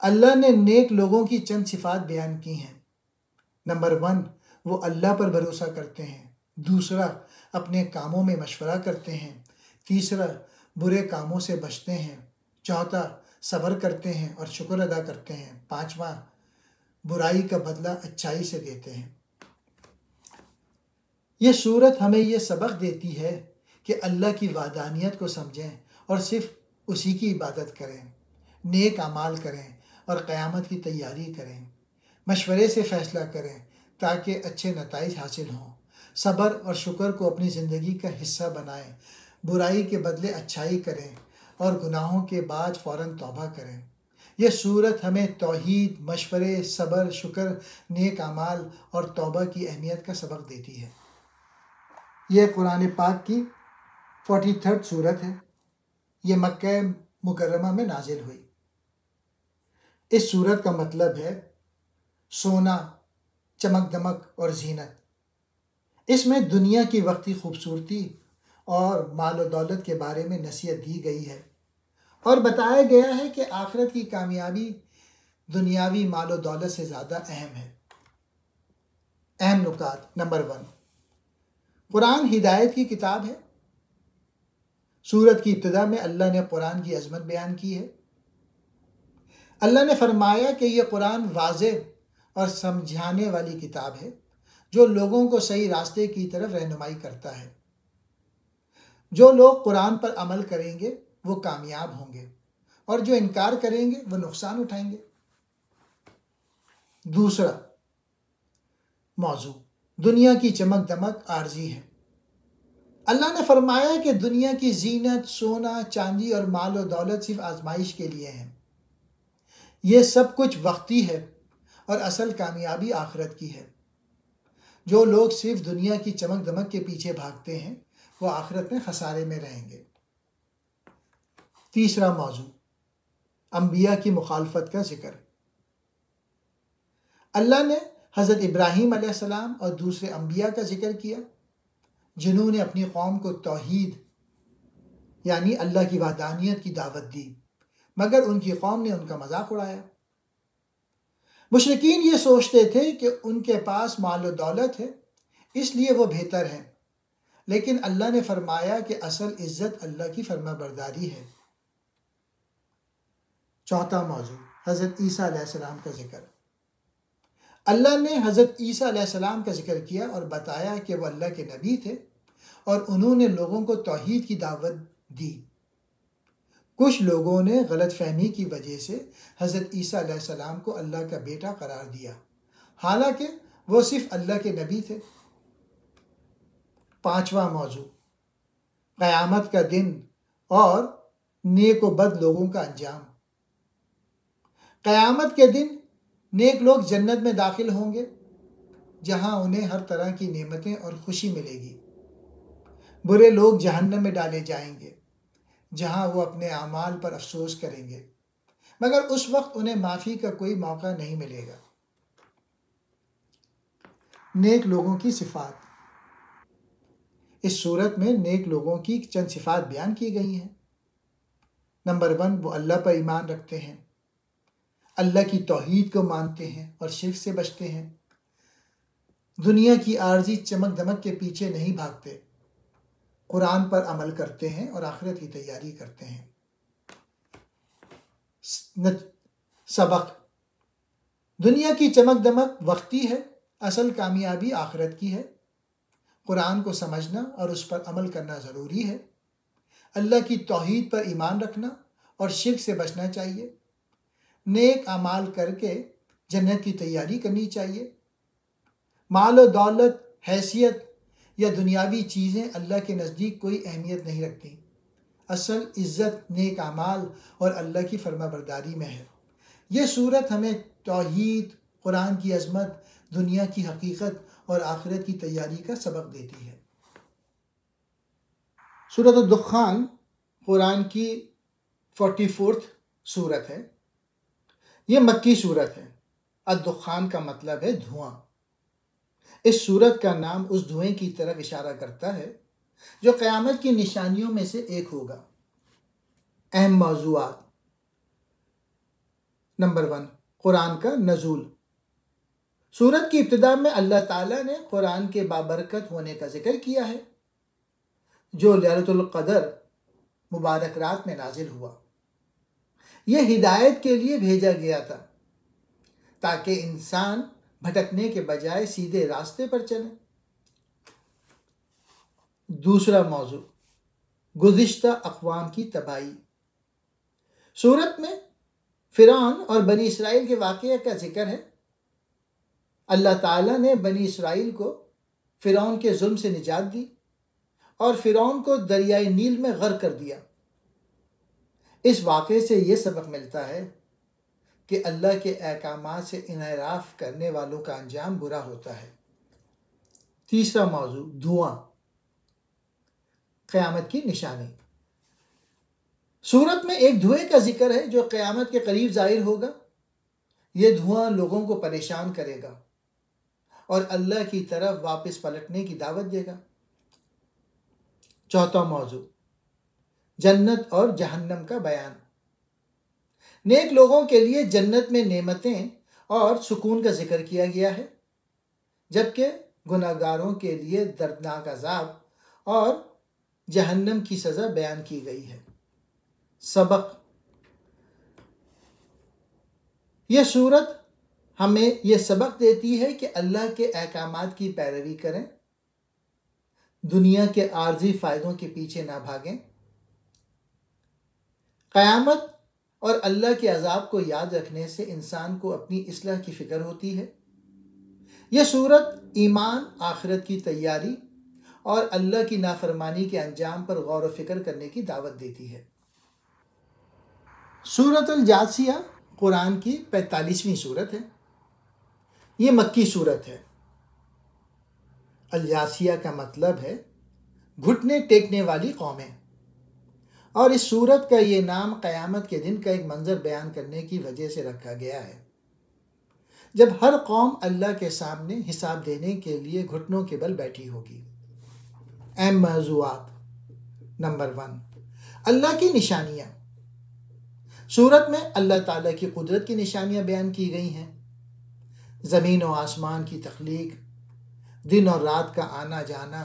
اللہ نے نیک لوگوں کی چند صفات بیان کی ہیں۔ نمبر 1، وہ اللہ پر بھروسہ کرتے ہیں۔ دوسرا، اپنے کاموں میں مشورہ کرتے ہیں۔ تیسرا، برے کاموں سے بچتے ہیں۔ چوتھا، صبر کرتے ہیں اور شکر ادا کرتے ہیں۔ پانچواں، برائی کا بدلہ اچھائی سے دیتے ہیں۔ یہ صورت ہمیں یہ سبق دیتی ہے کہ اللہ کی وحدانیت کو سمجھیں اور صرف اسی کی عبادت کریں، نیک اعمال کریں اور قیامت کی تیاری کریں، مشورے سے فیصلہ کریں تاکہ اچھے نتائج حاصل ہوں، صبر اور شکر کو اپنی زندگی کا حصہ بنائیں، برائی کے بدلے اچھائی کریں اور گناہوں کے بعد فوراً توبہ کریں۔ یہ صورت ہمیں توحید، مشورے، صبر، شکر، نیک اعمال اور توبہ کی اہمیت کا سبق دیتی ہے۔ یہ قرآن پاک کی 43rd صورت ہے۔ یہ مکہ مکرمہ میں نازل ہوئی۔ اس صورت کا مطلب ہے سونا، چمک دمک اور زینت۔ اس میں دنیا کی وقتی خوبصورتی اور مال و دولت کے بارے میں نصیحت دی گئی ہے اور بتایا گیا ہے کہ آخرت کی کامیابی دنیاوی مال و دولت سے زیادہ اہم ہے۔ اہم نکات۔ نمبر 1، قرآن ہدایت کی کتاب ہے۔ سورت کی ابتدا میں اللہ نے قرآن کی عظمت بیان کی ہے۔ اللہ نے فرمایا کہ یہ قرآن واضح اور سمجھانے والی کتاب ہے جو لوگوں کو صحیح راستے کی طرف رہنمائی کرتا ہے۔ جو لوگ قرآن پر عمل کریں گے وہ کامیاب ہوں گے اور جو انکار کریں گے وہ نقصان اٹھائیں گے۔ دوسرا موضوع، دنیا کی چمک دمک عارضی ہے۔ اللہ نے فرمایا کہ دنیا کی زینت، سونا، چاندی اور مال و دولت صرف آزمائش کے لیے ہیں۔ یہ سب کچھ وقتی ہے اور اصل کامیابی آخرت کی ہے۔ جو لوگ صرف دنیا کی چمک دمک کے پیچھے بھاگتے ہیں وہ آخرت میں خسارے میں رہیں گے۔ تیسرا موضوع، انبیاء کی مخالفت کا ذکر۔ اللہ نے حضرت ابراہیم علیہ السلام اور دوسرے انبیاء کا ذکر کیا جنہوں نے اپنی قوم کو توحید یعنی اللہ کی وحدانیت کی دعوت دی، مگر ان کی قوم نے ان کا مذاق اڑایا۔ مشرکین یہ سوچتے تھے کہ ان کے پاس مال و دولت ہے اس لیے وہ بہتر ہیں، لیکن اللہ نے فرمایا کہ اصل عزت اللہ کی فرما برداری ہے۔ چوتھا موضوع، حضرت عیسیٰ علیہ السلام کا ذکر۔ اللہ نے حضرت عیسیٰ علیہ السلام کا ذکر کیا اور بتایا کہ وہ اللہ کے نبی تھے اور انہوں نے لوگوں کو توحید کی دعوت دی۔ کچھ لوگوں نے غلط فہمی کی وجہ سے حضرت عیسیٰ علیہ السلام کو اللہ کا بیٹا قرار دیا، حالانکہ وہ صرف اللہ کے نبی تھے۔ پانچواں موضوع، قیامت کا دن اور نیک و بد لوگوں کا انجام۔ قیامت کے دن نیک لوگ جنت میں داخل ہوں گے جہاں انہیں ہر طرح کی نعمتیں اور خوشی ملے گی۔ برے لوگ جہنم میں ڈالے جائیں گے جہاں وہ اپنے اعمال پر افسوس کریں گے، مگر اس وقت انہیں معافی کا کوئی موقع نہیں ملے گا۔ نیک لوگوں کی صفات۔ اس صورت میں نیک لوگوں کی چند صفات بیان کی گئی ہیں۔ نمبر 1، وہ اللہ پر ایمان رکھتے ہیں، اللہ کی توحید کو مانتے ہیں اور شرک سے بچتے ہیں، دنیا کی عارضی چمک دمک کے پیچھے نہیں بھاگتے، قرآن پر عمل کرتے ہیں اور آخرت کی تیاری کرتے ہیں۔ سبق، دنیا کی چمک دمک وقتی ہے، اصل کامیابی آخرت کی ہے۔ قرآن کو سمجھنا اور اس پر عمل کرنا ضروری ہے۔ اللہ کی توحید پر ایمان رکھنا اور شرک سے بچنا چاہیے۔ نیک اعمال کر کے جنت کی تیاری کرنی چاہیے۔ مال و دولت، حیثیت یا دنیاوی چیزیں اللہ کے نزدیک کوئی اہمیت نہیں رکھتی۔ اصل عزت نیک اعمال اور اللہ کی فرما برداری میں ہے۔ یہ صورت ہمیں توحید، قرآن کی عظمت، دنیا کی حقیقت اور آخرت کی تیاری کا سبق دیتی ہے۔ سورۃ الدخان قرآن کی 44th صورت ہے۔ یہ مکی صورت ہے۔ الدخان کا مطلب ہے دھواں۔ اس صورت کا نام اس دھوئیں کی طرف اشارہ کرتا ہے جو قیامت کی نشانیوں میں سے ایک ہوگا۔ اہم موضوعات، نمبر 1، قرآن کا نزول۔ سورت کی ابتدا میں اللہ تعالیٰ نے قرآن کے بابرکت ہونے کا ذکر کیا ہے، جو لیلۃ القدر مبارک رات میں نازل ہوا۔ یہ ہدایت کے لیے بھیجا گیا تھا تاکہ انسان بھٹکنے کے بجائے سیدھے راستے پر چلے۔ دوسرا موضوع، گزشتہ اقوام کی تباہی۔ سورت میں فرعون اور بنی اسرائیل کے واقعے کا ذکر ہے۔ اللہ تعالیٰ نے بنی اسرائیل کو فرعون کے ظلم سے نجات دی اور فرعون کو دریائے نیل میں غرق کر دیا۔ اس واقعے سے یہ سبق ملتا ہے کہ اللہ کے احکامات سے انحراف کرنے والوں کا انجام برا ہوتا ہے۔ تیسرا موضوع، دھواں، قیامت کی نشانی۔ سورت میں ایک دھوئے کا ذکر ہے جو قیامت کے قریب ظاہر ہوگا۔ یہ دھواں لوگوں کو پریشان کرے گا اور اللہ کی طرف واپس پلٹنے کی دعوت دے گا۔ چوتھا موضوع، جنت اور جہنم کا بیان۔ نیک لوگوں کے لیے جنت میں نعمتیں اور سکون کا ذکر کیا گیا ہے، جبکہ گناہگاروں کے لیے دردناک عذاب اور جہنم کی سزا بیان کی گئی ہے۔ سبق، یہ سورت ہمیں یہ سبق دیتی ہے کہ اللہ کے احکامات کی پیروی کریں، دنیا کے عارضی فائدوں کے پیچھے نہ بھاگیں۔ قیامت اور اللہ کے عذاب کو یاد رکھنے سے انسان کو اپنی اصلاح کی فکر ہوتی ہے۔ یہ سورت ایمان، آخرت کی تیاری اور اللہ کی نافرمانی کے انجام پر غور و فکر کرنے کی دعوت دیتی ہے۔ سورت الجاثیہ قرآن کی 45ویں سورت ہے۔ یہ مکی سورت ہے۔ الجاثیہ کا مطلب ہے گھٹنے ٹیکنے والی قومیں، اور اس سورت کا یہ نام قیامت کے دن کا ایک منظر بیان کرنے کی وجہ سے رکھا گیا ہے، جب ہر قوم اللہ کے سامنے حساب دینے کے لیے گھٹنوں کے بل بیٹھی ہوگی۔ اہم موضوعات۔ نمبر 1، اللہ کی نشانیاں۔ سورت میں اللہ تعالیٰ کی قدرت کی نشانیاں بیان کی گئی ہیں۔ زمین و آسمان کی تخلیق، دن اور رات کا آنا جانا،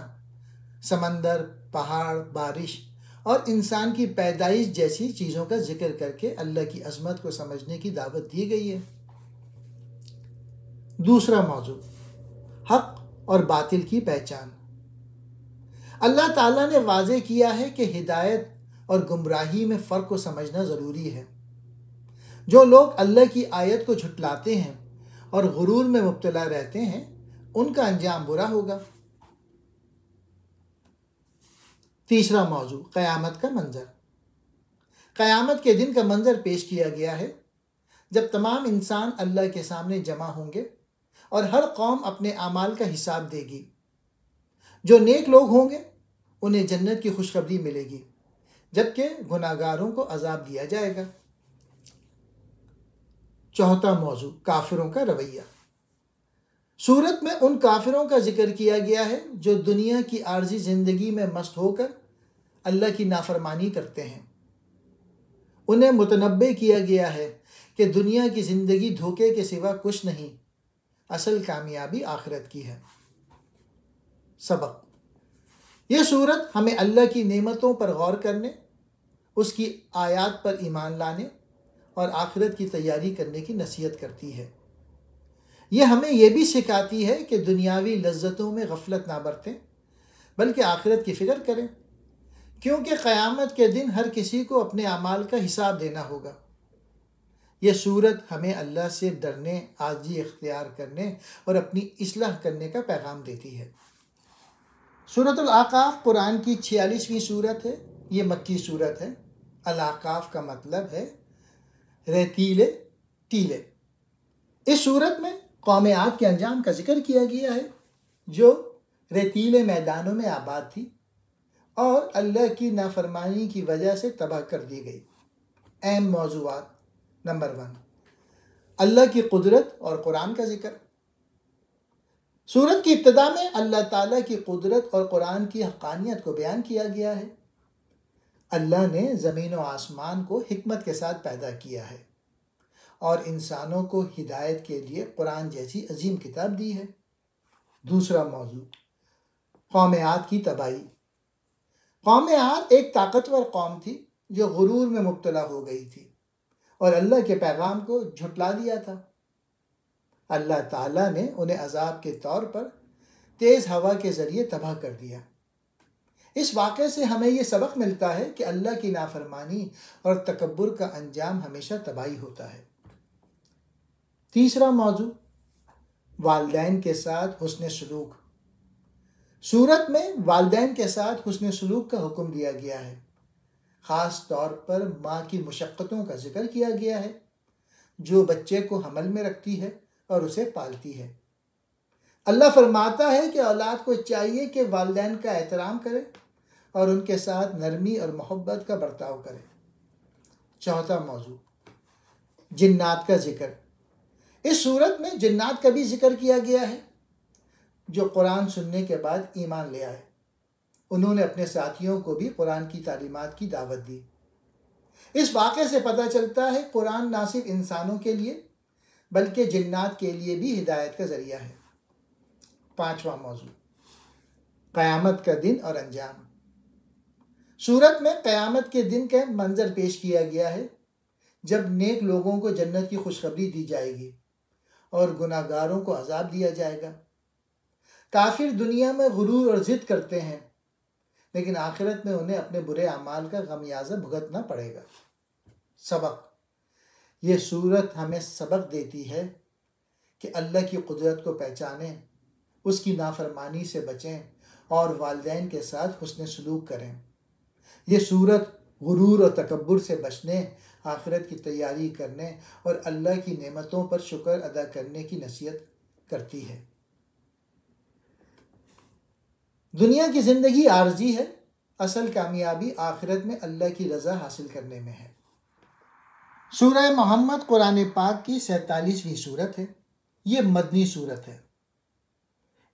سمندر، پہاڑ، بارش اور انسان کی پیدائش جیسی چیزوں کا ذکر کر کے اللہ کی عظمت کو سمجھنے کی دعوت دی گئی ہے۔ دوسرا موضوع، حق اور باطل کی پہچان۔ اللہ تعالیٰ نے واضح کیا ہے کہ ہدایت اور گمراہی میں فرق کو سمجھنا ضروری ہے۔ جو لوگ اللہ کی آیت کو جھٹلاتے ہیں اور غرور میں مبتلا رہتے ہیں، ان کا انجام برا ہوگا۔ تیسرا موضوع، قیامت کا منظر۔ قیامت کے دن کا منظر پیش کیا گیا ہے، جب تمام انسان اللہ کے سامنے جمع ہوں گے اور ہر قوم اپنے اعمال کا حساب دے گی۔ جو نیک لوگ ہوں گے انہیں جنت کی خوشخبری ملے گی، جبکہ گناہگاروں کو عذاب دیا جائے گا۔ چوتھا موضوع، کافروں کا رویہ۔ سورت میں ان کافروں کا ذکر کیا گیا ہے جو دنیا کی عارضی زندگی میں مست ہو کر اللہ کی نافرمانی کرتے ہیں۔ انہیں متنبہ کیا گیا ہے کہ دنیا کی زندگی دھوکے کے سوا کچھ نہیں، اصل کامیابی آخرت کی ہے۔ سبق، یہ سورت ہمیں اللہ کی نعمتوں پر غور کرنے، اس کی آیات پر ایمان لانے اور آخرت کی تیاری کرنے کی نصیحت کرتی ہے۔ یہ ہمیں یہ بھی سکھاتی ہے کہ دنیاوی لذتوں میں غفلت نہ برتیں، بلکہ آخرت کی فکر کریں، کیونکہ قیامت کے دن ہر کسی کو اپنے اعمال کا حساب دینا ہوگا۔ یہ سورت ہمیں اللہ سے ڈرنے، عاجزی اختیار کرنے اور اپنی اصلاح کرنے کا پیغام دیتی ہے۔ سورۃ الاعقاف قرآن کی 46ویں سورت ہے۔ یہ مکی سورت ہے۔ الاعقاف کا مطلب ہے ریتیلے ٹیلے۔ اس سورت میں قوم عاد کے انجام کا ذکر کیا گیا ہے، جو ریتیلے میدانوں میں آباد تھی اور اللہ کی نافرمانی کی وجہ سے تباہ کر دی گئی۔ اہم موضوعات۔ نمبر 1، اللہ کی قدرت اور قرآن کا ذکر۔ سورت کی ابتدا میں اللہ تعالیٰ کی قدرت اور قرآن کی حقانیت کو بیان کیا گیا ہے۔ اللہ نے زمین و آسمان کو حکمت کے ساتھ پیدا کیا ہے اور انسانوں کو ہدایت کے لیے قرآن جیسی عظیم کتاب دی ہے۔ دوسرا موضوع، قوم عاد کی تباہی۔ قوم عاد ایک طاقتور قوم تھی جو غرور میں مبتلا ہو گئی تھی اور اللہ کے پیغام کو جھٹلا دیا تھا۔ اللہ تعالیٰ نے انہیں عذاب کے طور پر تیز ہوا کے ذریعے تباہ کر دیا۔ اس واقعے سے ہمیں یہ سبق ملتا ہے کہ اللہ کی نافرمانی اور تکبر کا انجام ہمیشہ تباہی ہوتا ہے۔ تیسرا موضوع، والدین کے ساتھ حسن سلوک۔ سورت میں والدین کے ساتھ حسن سلوک کا حکم دیا گیا ہے۔ خاص طور پر ماں کی مشقتوں کا ذکر کیا گیا ہے جو بچے کو حمل میں رکھتی ہے اور اسے پالتی ہے۔ اللہ فرماتا ہے کہ اولاد کو چاہیے کہ والدین کا احترام کرے اور ان کے ساتھ نرمی اور محبت کا برتاؤ کرے۔ چوتھا موضوع، جنات کا ذکر۔ اس صورت میں جنات کا بھی ذکر کیا گیا ہے جو قرآن سننے کے بعد ایمان لے آئے۔ انہوں نے اپنے ساتھیوں کو بھی قرآن کی تعلیمات کی دعوت دی۔ اس واقعے سے پتہ چلتا ہے قرآن نہ صرف انسانوں کے لیے بلکہ جنات کے لیے بھی ہدایت کا ذریعہ ہے۔ پانچواں موضوع، قیامت کا دن اور انجام۔ سورت میں قیامت کے دن کا منظر پیش کیا گیا ہے جب نیک لوگوں کو جنت کی خوشخبری دی جائے گی اور گناہ گاروں کو عذاب دیا جائے گا۔ کافر دنیا میں غرور اور ضد کرتے ہیں لیکن آخرت میں انہیں اپنے برے اعمال کا خمیازہ بھگتنا پڑے گا۔ سبق، یہ سورت ہمیں سبق دیتی ہے کہ اللہ کی قدرت کو پہچانیں، اس کی نافرمانی سے بچیں اور والدین کے ساتھ حسن سلوک کریں۔ یہ سورت غرور اور تکبر سے بچنے، آخرت کی تیاری کرنے اور اللہ کی نعمتوں پر شکر ادا کرنے کی نصیحت کرتی ہے۔ دنیا کی زندگی عارضی ہے، اصل کامیابی آخرت میں اللہ کی رضا حاصل کرنے میں ہے۔ سورہ محمد قرآن پاک کی 47ویں سورت ہے۔ یہ مدنی سورت ہے۔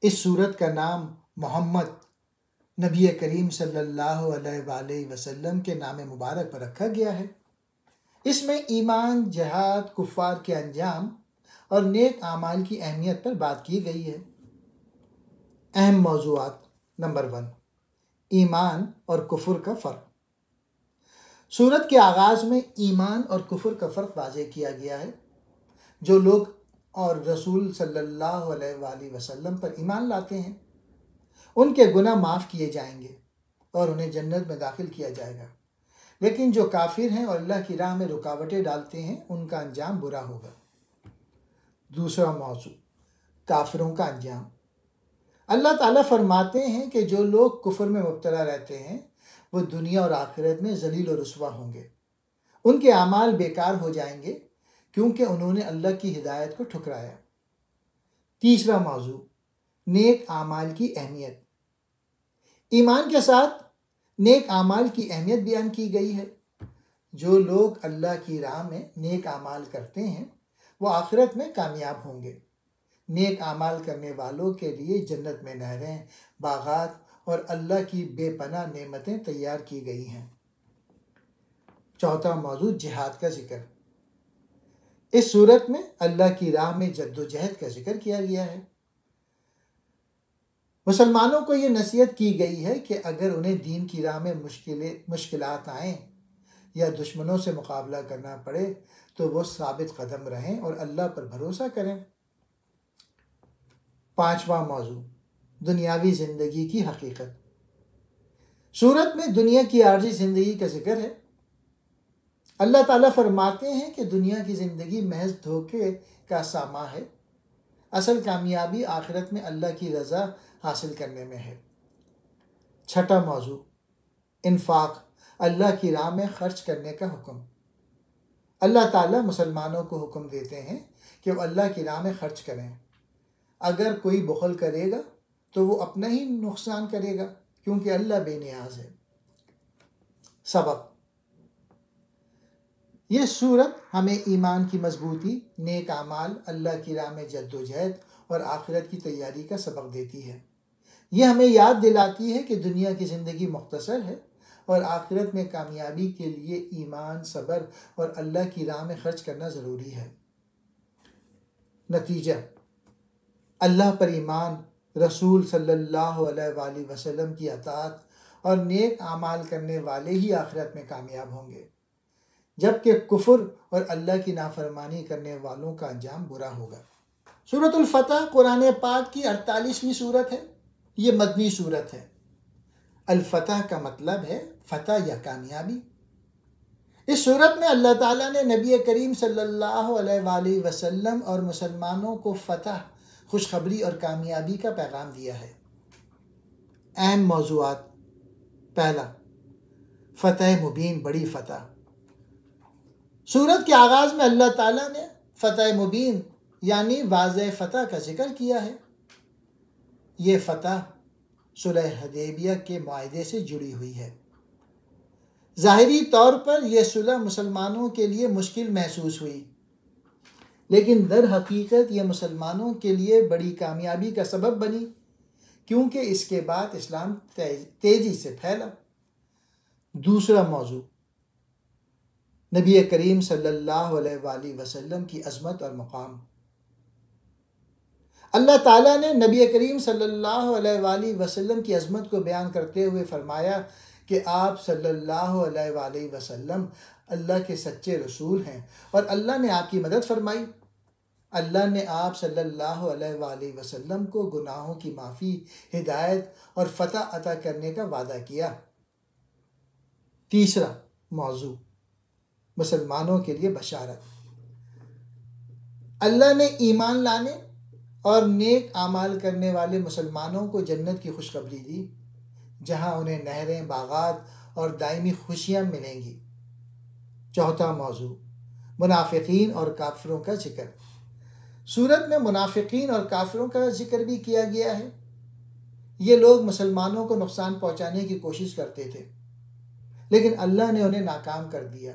اس سورت کا نام محمد نبی کریم صلی اللہ علیہ وآلہ وسلم کے نام مبارک پر رکھا گیا ہے۔ اس میں ایمان، جہاد، کفار کے انجام اور نیک اعمال کی اہمیت پر بات کی گئی ہے۔ اہم موضوعات۔ نمبر 1، ایمان اور کفر کا فرق۔ سورت کے آغاز میں ایمان اور کفر کا فرق واضح کیا گیا ہے۔ جو لوگ اور رسول صلی اللہ علیہ وآلہ وسلم پر ایمان لاتے ہیں ان کے گناہ معاف کیے جائیں گے اور انہیں جنت میں داخل کیا جائے گا، لیکن جو کافر ہیں اور اللہ کی راہ میں رکاوٹیں ڈالتے ہیں ان کا انجام برا ہوگا۔ دوسرا موضوع، کافروں کا انجام۔ اللہ تعالیٰ فرماتے ہیں کہ جو لوگ کفر میں مبتلا رہتے ہیں وہ دنیا اور آخرت میں ذلیل و رسوا ہوں گے۔ ان کے اعمال بیکار ہو جائیں گے کیونکہ انہوں نے اللہ کی ہدایت کو ٹھکرایا۔ تیسرا موضوع، نیک اعمال کی اہمیت۔ ایمان کے ساتھ نیک اعمال کی اہمیت بیان کی گئی ہے۔ جو لوگ اللہ کی راہ میں نیک اعمال کرتے ہیں وہ آخرت میں کامیاب ہوں گے۔ نیک اعمال کرنے والوں کے لیے جنت میں نہریں، باغات اور اللہ کی بے پناہ نعمتیں تیار کی گئی ہیں۔ چوتھا موضوع، جہاد کا ذکر۔ اس صورت میں اللہ کی راہ میں جد و جہد کا ذکر کیا گیا ہے۔ مسلمانوں کو یہ نصیحت کی گئی ہے کہ اگر انہیں دین کی راہ میں مشکلات آئیں یا دشمنوں سے مقابلہ کرنا پڑے تو وہ ثابت قدم رہیں اور اللہ پر بھروسہ کریں۔ پانچواں موضوع، دنیاوی زندگی کی حقیقت۔ سورت میں دنیا کی عارضی زندگی کا ذکر ہے۔ اللہ تعالیٰ فرماتے ہیں کہ دنیا کی زندگی محض دھوکے کا سامان ہے، اصل کامیابی آخرت میں اللہ کی رضا حاصل کرنے میں ہے۔ چھٹا موضوع، انفاق، اللہ کی راہ میں خرچ کرنے کا حکم۔ اللہ تعالیٰ مسلمانوں کو حکم دیتے ہیں کہ وہ اللہ کی راہ میں خرچ کریں۔ اگر کوئی بخل کرے گا تو وہ اپنا ہی نقصان کرے گا کیونکہ اللہ بے نیاز ہے۔ سبق، یہ سورت ہمیں ایمان کی مضبوطی، نیک اعمال، اللہ کی راہ میں جد و جہد اور آخرت کی تیاری کا سبق دیتی ہے۔ یہ ہمیں یاد دلاتی ہے کہ دنیا کی زندگی مختصر ہے اور آخرت میں کامیابی کے لیے ایمان، صبر اور اللہ کی راہ میں خرچ کرنا ضروری ہے۔ نتیجہ: اللہ پر ایمان، رسول صلی اللہ علیہ وآلہ وسلم کی اطاعت اور نیک اعمال کرنے والے ہی آخرت میں کامیاب ہوں گے، جبکہ کفر اور اللہ کی نافرمانی کرنے والوں کا انجام برا ہوگا۔ سورۃ الفتح قرآن پاک کی 48ویں سورت ہے۔ یہ مدنی سورت ہے۔ الفتح کا مطلب ہے فتح یا کامیابی۔ اس سورت میں اللہ تعالیٰ نے نبی کریم صلی اللہ علیہ وآلہ وسلم اور مسلمانوں کو فتح، خوشخبری اور کامیابی کا پیغام دیا ہے۔ اہم موضوعات: پہلا، فتح مبین، بڑی فتح۔ سورت کے آغاز میں اللہ تعالیٰ نے فتح مبین یعنی واضح فتح کا ذکر کیا ہے۔ یہ فتح صلح حدیبیہ کے معاہدے سے جڑی ہوئی ہے۔ ظاہری طور پر یہ صلح مسلمانوں کے لیے مشکل محسوس ہوئی، لیکن در حقیقت یہ مسلمانوں کے لیے بڑی کامیابی کا سبب بنی، کیونکہ اس کے بعد اسلام تیزی سے پھیلا۔ دوسرا موضوع، نبی کریم صلی اللہ علیہ وآلہ وسلم کی عظمت اور مقام۔ اللہ تعالیٰ نے نبی کریم صلی اللہ علیہ وآلہ وسلم کی عظمت کو بیان کرتے ہوئے فرمایا کہ آپ صلی اللہ علیہ وآلہ وسلم اللہ کے سچے رسول ہیں اور اللہ نے آپ کی مدد فرمائی۔ اللہ نے آپ صلی اللہ علیہ وآلہ وسلم کو گناہوں کی معافی، ہدایت اور فتح عطا کرنے کا وعدہ کیا۔ تیسرا موضوع، مسلمانوں کے لیے بشارت۔ اللہ نے ایمان لانے اور نیک اعمال کرنے والے مسلمانوں کو جنت کی خوشخبری دی، جہاں انہیں نہریں، باغات اور دائمی خوشیاں ملیں گی۔ چوتھا موضوع، منافقین اور کافروں کا ذکر۔ سورت میں منافقین اور کافروں کا ذکر بھی کیا گیا ہے۔ یہ لوگ مسلمانوں کو نقصان پہنچانے کی کوشش کرتے تھے، لیکن اللہ نے انہیں ناکام کر دیا۔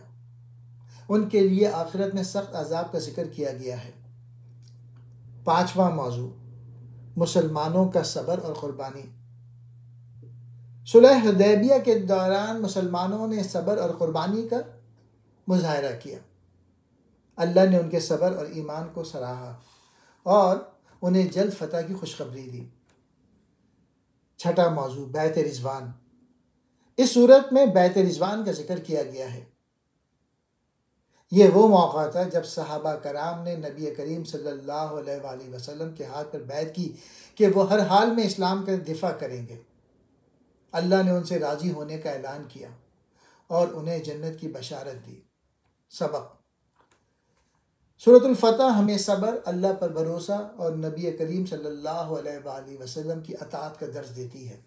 ان کے لیے آخرت میں سخت عذاب کا ذکر کیا گیا ہے۔ پانچواں موضوع، مسلمانوں کا صبر اور قربانی۔ صلح حدیبیہ کے دوران مسلمانوں نے صبر اور قربانی کا مظاہرہ کیا۔ اللہ نے ان کے صبر اور ایمان کو سراہا اور انہیں جلد فتح کی خوشخبری دی۔ چھٹا موضوع، بیعت رضوان۔ اس صورت میں بیعت رضوان کا ذکر کیا گیا ہے۔ یہ وہ موقع تھا جب صحابہ کرام نے نبی کریم صلی اللہ علیہ وآلہ وسلم کے ہاتھ پر بیعت کی کہ وہ ہر حال میں اسلام کا دفاع کریں گے۔ اللہ نے ان سے راضی ہونے کا اعلان کیا اور انہیں جنت کی بشارت دی۔ سبق: سورۃ الفتح ہمیں صبر، اللہ پر بھروسہ اور نبی کریم صلی اللہ علیہ وآلہ وسلم کی اطاعت کا درس دیتی ہے۔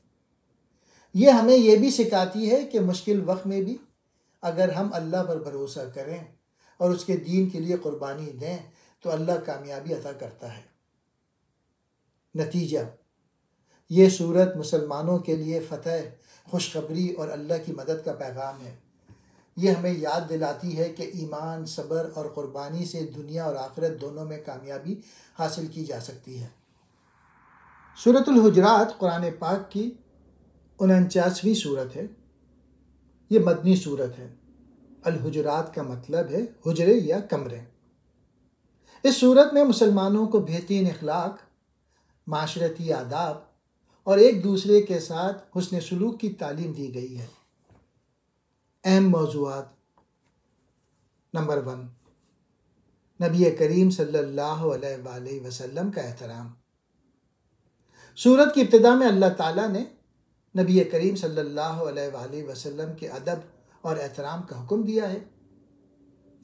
یہ ہمیں یہ بھی سکھاتی ہے کہ مشکل وقت میں بھی اگر ہم اللہ پر بھروسہ کریں اور اس کے دین کے لیے قربانی دیں تو اللہ کامیابی عطا کرتا ہے۔ نتیجہ: یہ سورت مسلمانوں کے لیے فتح، خوشخبری اور اللہ کی مدد کا پیغام ہے۔ یہ ہمیں یاد دلاتی ہے کہ ایمان، صبر اور قربانی سے دنیا اور آخرت دونوں میں کامیابی حاصل کی جا سکتی ہے۔ سورۃ الحجرات قرآن پاک کی 49ویں سورت ہے۔ یہ مدنی سورت ہے۔ الحجرات کا مطلب ہے حجرے یا کمرے۔ اس سورت میں مسلمانوں کو بہترین اخلاق، معاشرتی آداب اور ایک دوسرے کے ساتھ حسن سلوک کی تعلیم دی گئی ہے۔ اہم موضوعات: نمبر 1، نبی کریم صلی اللہ علیہ وآلہ وسلم کا احترام۔ سورت کی ابتدا میں اللہ تعالیٰ نے نبی کریم صلی اللہ علیہ وآلہ وسلم کے ادب اور احترام کا حکم دیا ہے۔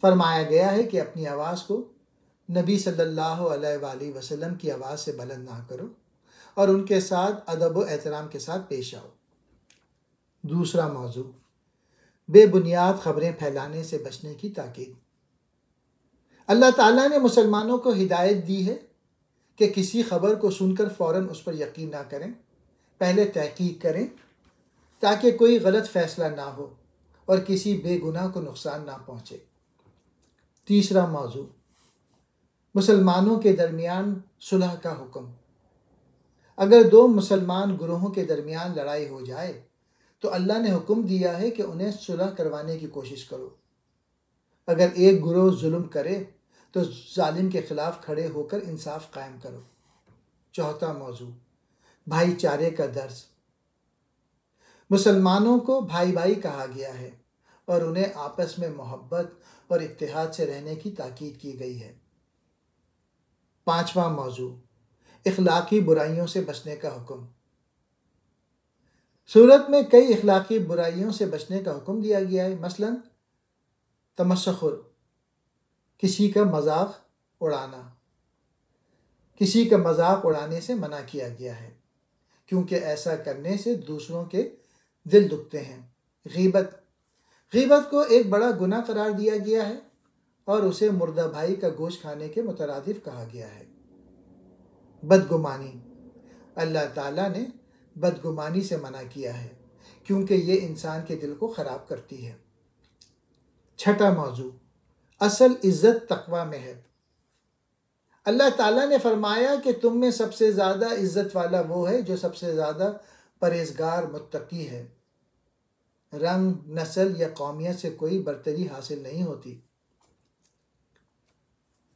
فرمایا گیا ہے کہ اپنی آواز کو نبی صلی اللہ علیہ وآلہ وسلم کی آواز سے بلند نہ کرو اور ان کے ساتھ ادب و احترام کے ساتھ پیش آؤ۔ دوسرا موضوع، بے بنیاد خبریں پھیلانے سے بچنے کی تاکید۔ اللہ تعالیٰ نے مسلمانوں کو ہدایت دی ہے کہ کسی خبر کو سن کر فوراً اس پر یقین نہ کریں، پہلے تحقیق کریں تاکہ کوئی غلط فیصلہ نہ ہو اور کسی بے گناہ کو نقصان نہ پہنچے۔ تیسرا موضوع، مسلمانوں کے درمیان صلح کا حکم۔ اگر دو مسلمان گروہوں کے درمیان لڑائی ہو جائے تو اللہ نے حکم دیا ہے کہ انہیں صلح کروانے کی کوشش کرو۔ اگر ایک گروہ ظلم کرے تو ظالم کے خلاف کھڑے ہو کر انصاف قائم کرو۔ چوتھا موضوع، بھائی چارے کا درس۔ مسلمانوں کو بھائی بھائی کہا گیا ہے اور انہیں آپس میں محبت اور اتحاد سے رہنے کی تاکید کی گئی ہے۔ پانچواں موضوع، اخلاقی برائیوں سے بچنے کا حکم۔ سورت میں کئی اخلاقی برائیوں سے بچنے کا حکم دیا گیا ہے، مثلا تمسخر، کسی کا مذاق اڑانا۔ کسی کا مذاق اڑانے سے منع کیا گیا ہے کیونکہ ایسا کرنے سے دوسروں کے دل دکھتے ہیں۔ غیبت کو ایک بڑا گناہ قرار دیا گیا ہے اور اسے مردہ بھائی کا گوشت کھانے کے مترادف کہا گیا ہے۔ بدگمانی، اللہ تعالیٰ نے بدگمانی سے منع کیا ہے کیونکہ یہ انسان کے دل کو خراب کرتی ہے۔ چھٹا موضوع، اصل عزت تقوی میں ہے۔ اللہ تعالیٰ نے فرمایا کہ تم میں سب سے زیادہ عزت والا وہ ہے جو سب سے زیادہ پرہیزگار متقی ہے۔ رنگ، نسل یا قومیت سے کوئی برتری حاصل نہیں ہوتی۔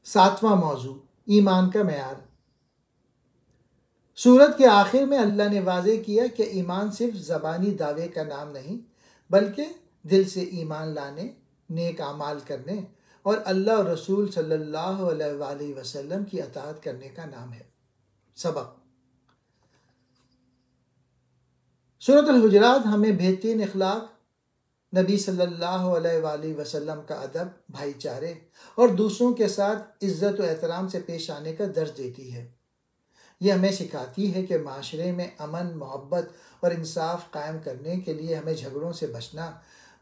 ساتواں موضوع، ایمان کا معیار۔ سورت کے آخر میں اللہ نے واضح کیا کہ ایمان صرف زبانی دعوے کا نام نہیں بلکہ دل سے ایمان لانے، نیک اعمال کرنے اور اللہ اور رسول صلی اللہ علیہ وآلہ وسلم کی اطاعت کرنے کا نام ہے۔ سبق: سورۃ الحجرات ہمیں بہترین اخلاق، نبی صلی اللہ علیہ وآلہ وسلم کا ادب، بھائی چارے اور دوسروں کے ساتھ عزت و احترام سے پیش آنے کا درس دیتی ہے۔ یہ ہمیں سکھاتی ہے کہ معاشرے میں امن، محبت اور انصاف قائم کرنے کے لیے ہمیں جھگڑوں سے بچنا،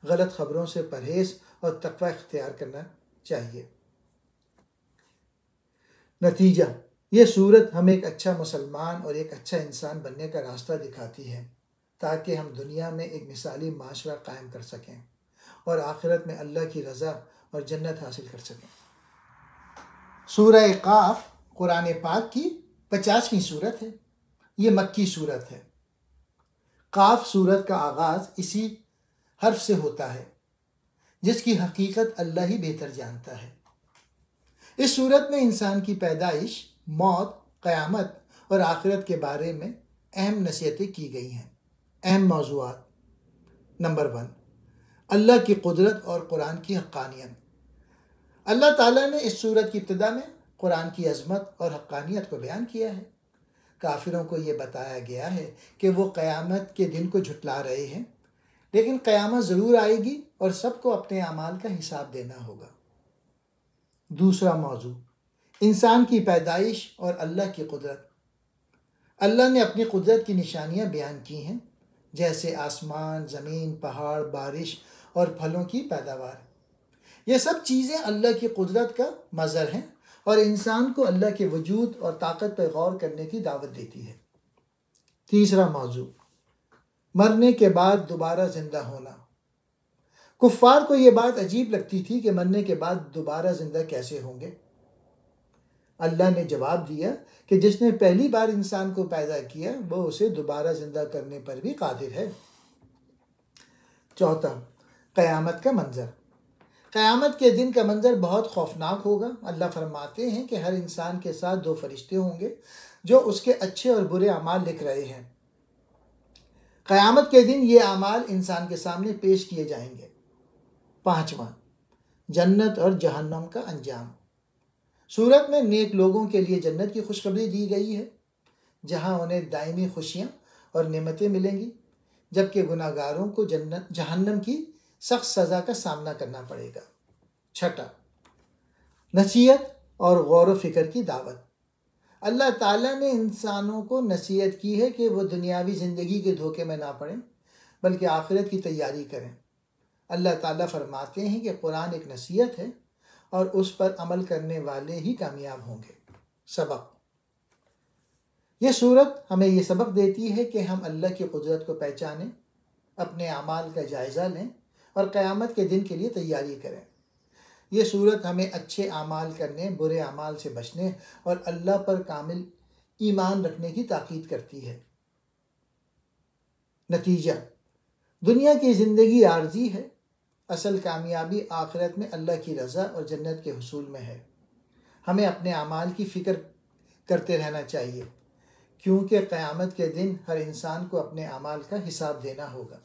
غلط خبروں سے پرہیز اور تقوی اختیار کرنا چاہیے۔ نتیجہ: یہ سورت ہمیں ایک اچھا مسلمان اور ایک اچھا انسان بننے کا راستہ دکھاتی ہے تاکہ ہم دنیا میں ایک مثالی معاشرہ قائم کر سکیں اور آخرت میں اللہ کی رضا اور جنت حاصل کر سکیں۔ سورہ قاف قرآن پاک کی 50ویں سورت ہے۔ یہ مکی سورت ہے۔ قاف سورت کا آغاز اسی حرف سے ہوتا ہے جس کی حقیقت اللہ ہی بہتر جانتا ہے۔ اس سورت میں انسان کی پیدائش، موت، قیامت اور آخرت کے بارے میں اہم نصیحتیں کی گئی ہیں۔ اہم موضوعات: نمبر 1، اللہ کی قدرت اور قرآن کی حقانیت۔ اللہ تعالیٰ نے اس سورت کی ابتدا میں قرآن کی عظمت اور حقانیت کو بیان کیا ہے۔ کافروں کو یہ بتایا گیا ہے کہ وہ قیامت کے دن کو جھٹلا رہے ہیں، لیکن قیامت ضرور آئے گی اور سب کو اپنے اعمال کا حساب دینا ہوگا۔ دوسرا موضوع، انسان کی پیدائش اور اللہ کی قدرت۔ اللہ نے اپنی قدرت کی نشانیاں بیان کی ہیں، جیسے آسمان، زمین، پہاڑ، بارش اور پھلوں کی پیداوار۔ یہ سب چیزیں اللہ کی قدرت کا مظہر ہیں اور انسان کو اللہ کے وجود اور طاقت پر غور کرنے کی دعوت دیتی ہے۔ تیسرا موضوع، مرنے کے بعد دوبارہ زندہ ہونا۔ کفار کو یہ بات عجیب لگتی تھی کہ مرنے کے بعد دوبارہ زندہ کیسے ہوں گے۔ اللہ نے جواب دیا کہ جس نے پہلی بار انسان کو پیدا کیا وہ اسے دوبارہ زندہ کرنے پر بھی قادر ہے۔ چوتھا، قیامت کا منظر۔ قیامت کے دن کا منظر بہت خوفناک ہوگا۔ اللہ فرماتے ہیں کہ ہر انسان کے ساتھ 2 فرشتے ہوں گے جو اس کے اچھے اور برے اعمال لکھ رہے ہیں۔ قیامت کے دن یہ اعمال انسان کے سامنے پیش کیے جائیں گے۔ پانچواں، جنت اور جہنم کا انجام۔ سورت میں نیک لوگوں کے لیے جنت کی خوشخبری دی گئی ہے جہاں انہیں دائمی خوشیاں اور نعمتیں ملیں گی، جبکہ گناہ گاروں کو جہنم کی سخت سزا کا سامنا کرنا پڑے گا۔ چھٹا، نصیحت اور غور و فکر کی دعوت۔ اللہ تعالیٰ نے انسانوں کو نصیحت کی ہے کہ وہ دنیاوی زندگی کے دھوکے میں نہ پڑیں بلکہ آخرت کی تیاری کریں۔ اللہ تعالیٰ فرماتے ہیں کہ قرآن ایک نصیحت ہے اور اس پر عمل کرنے والے ہی کامیاب ہوں گے۔ سبق: یہ سورت ہمیں یہ سبق دیتی ہے کہ ہم اللہ کی قدرت کو پہچانیں، اپنے اعمال کا جائزہ لیں اور قیامت کے دن کے لیے تیاری کریں۔ یہ سورت ہمیں اچھے اعمال کرنے، برے اعمال سے بچنے اور اللہ پر کامل ایمان رکھنے کی تاکید کرتی ہے۔ نتیجہ: دنیا کی زندگی عارضی ہے، اصل کامیابی آخرت میں اللہ کی رضا اور جنت کے حصول میں ہے۔ ہمیں اپنے اعمال کی فکر کرتے رہنا چاہیے، کیونکہ قیامت کے دن ہر انسان کو اپنے اعمال کا حساب دینا ہوگا۔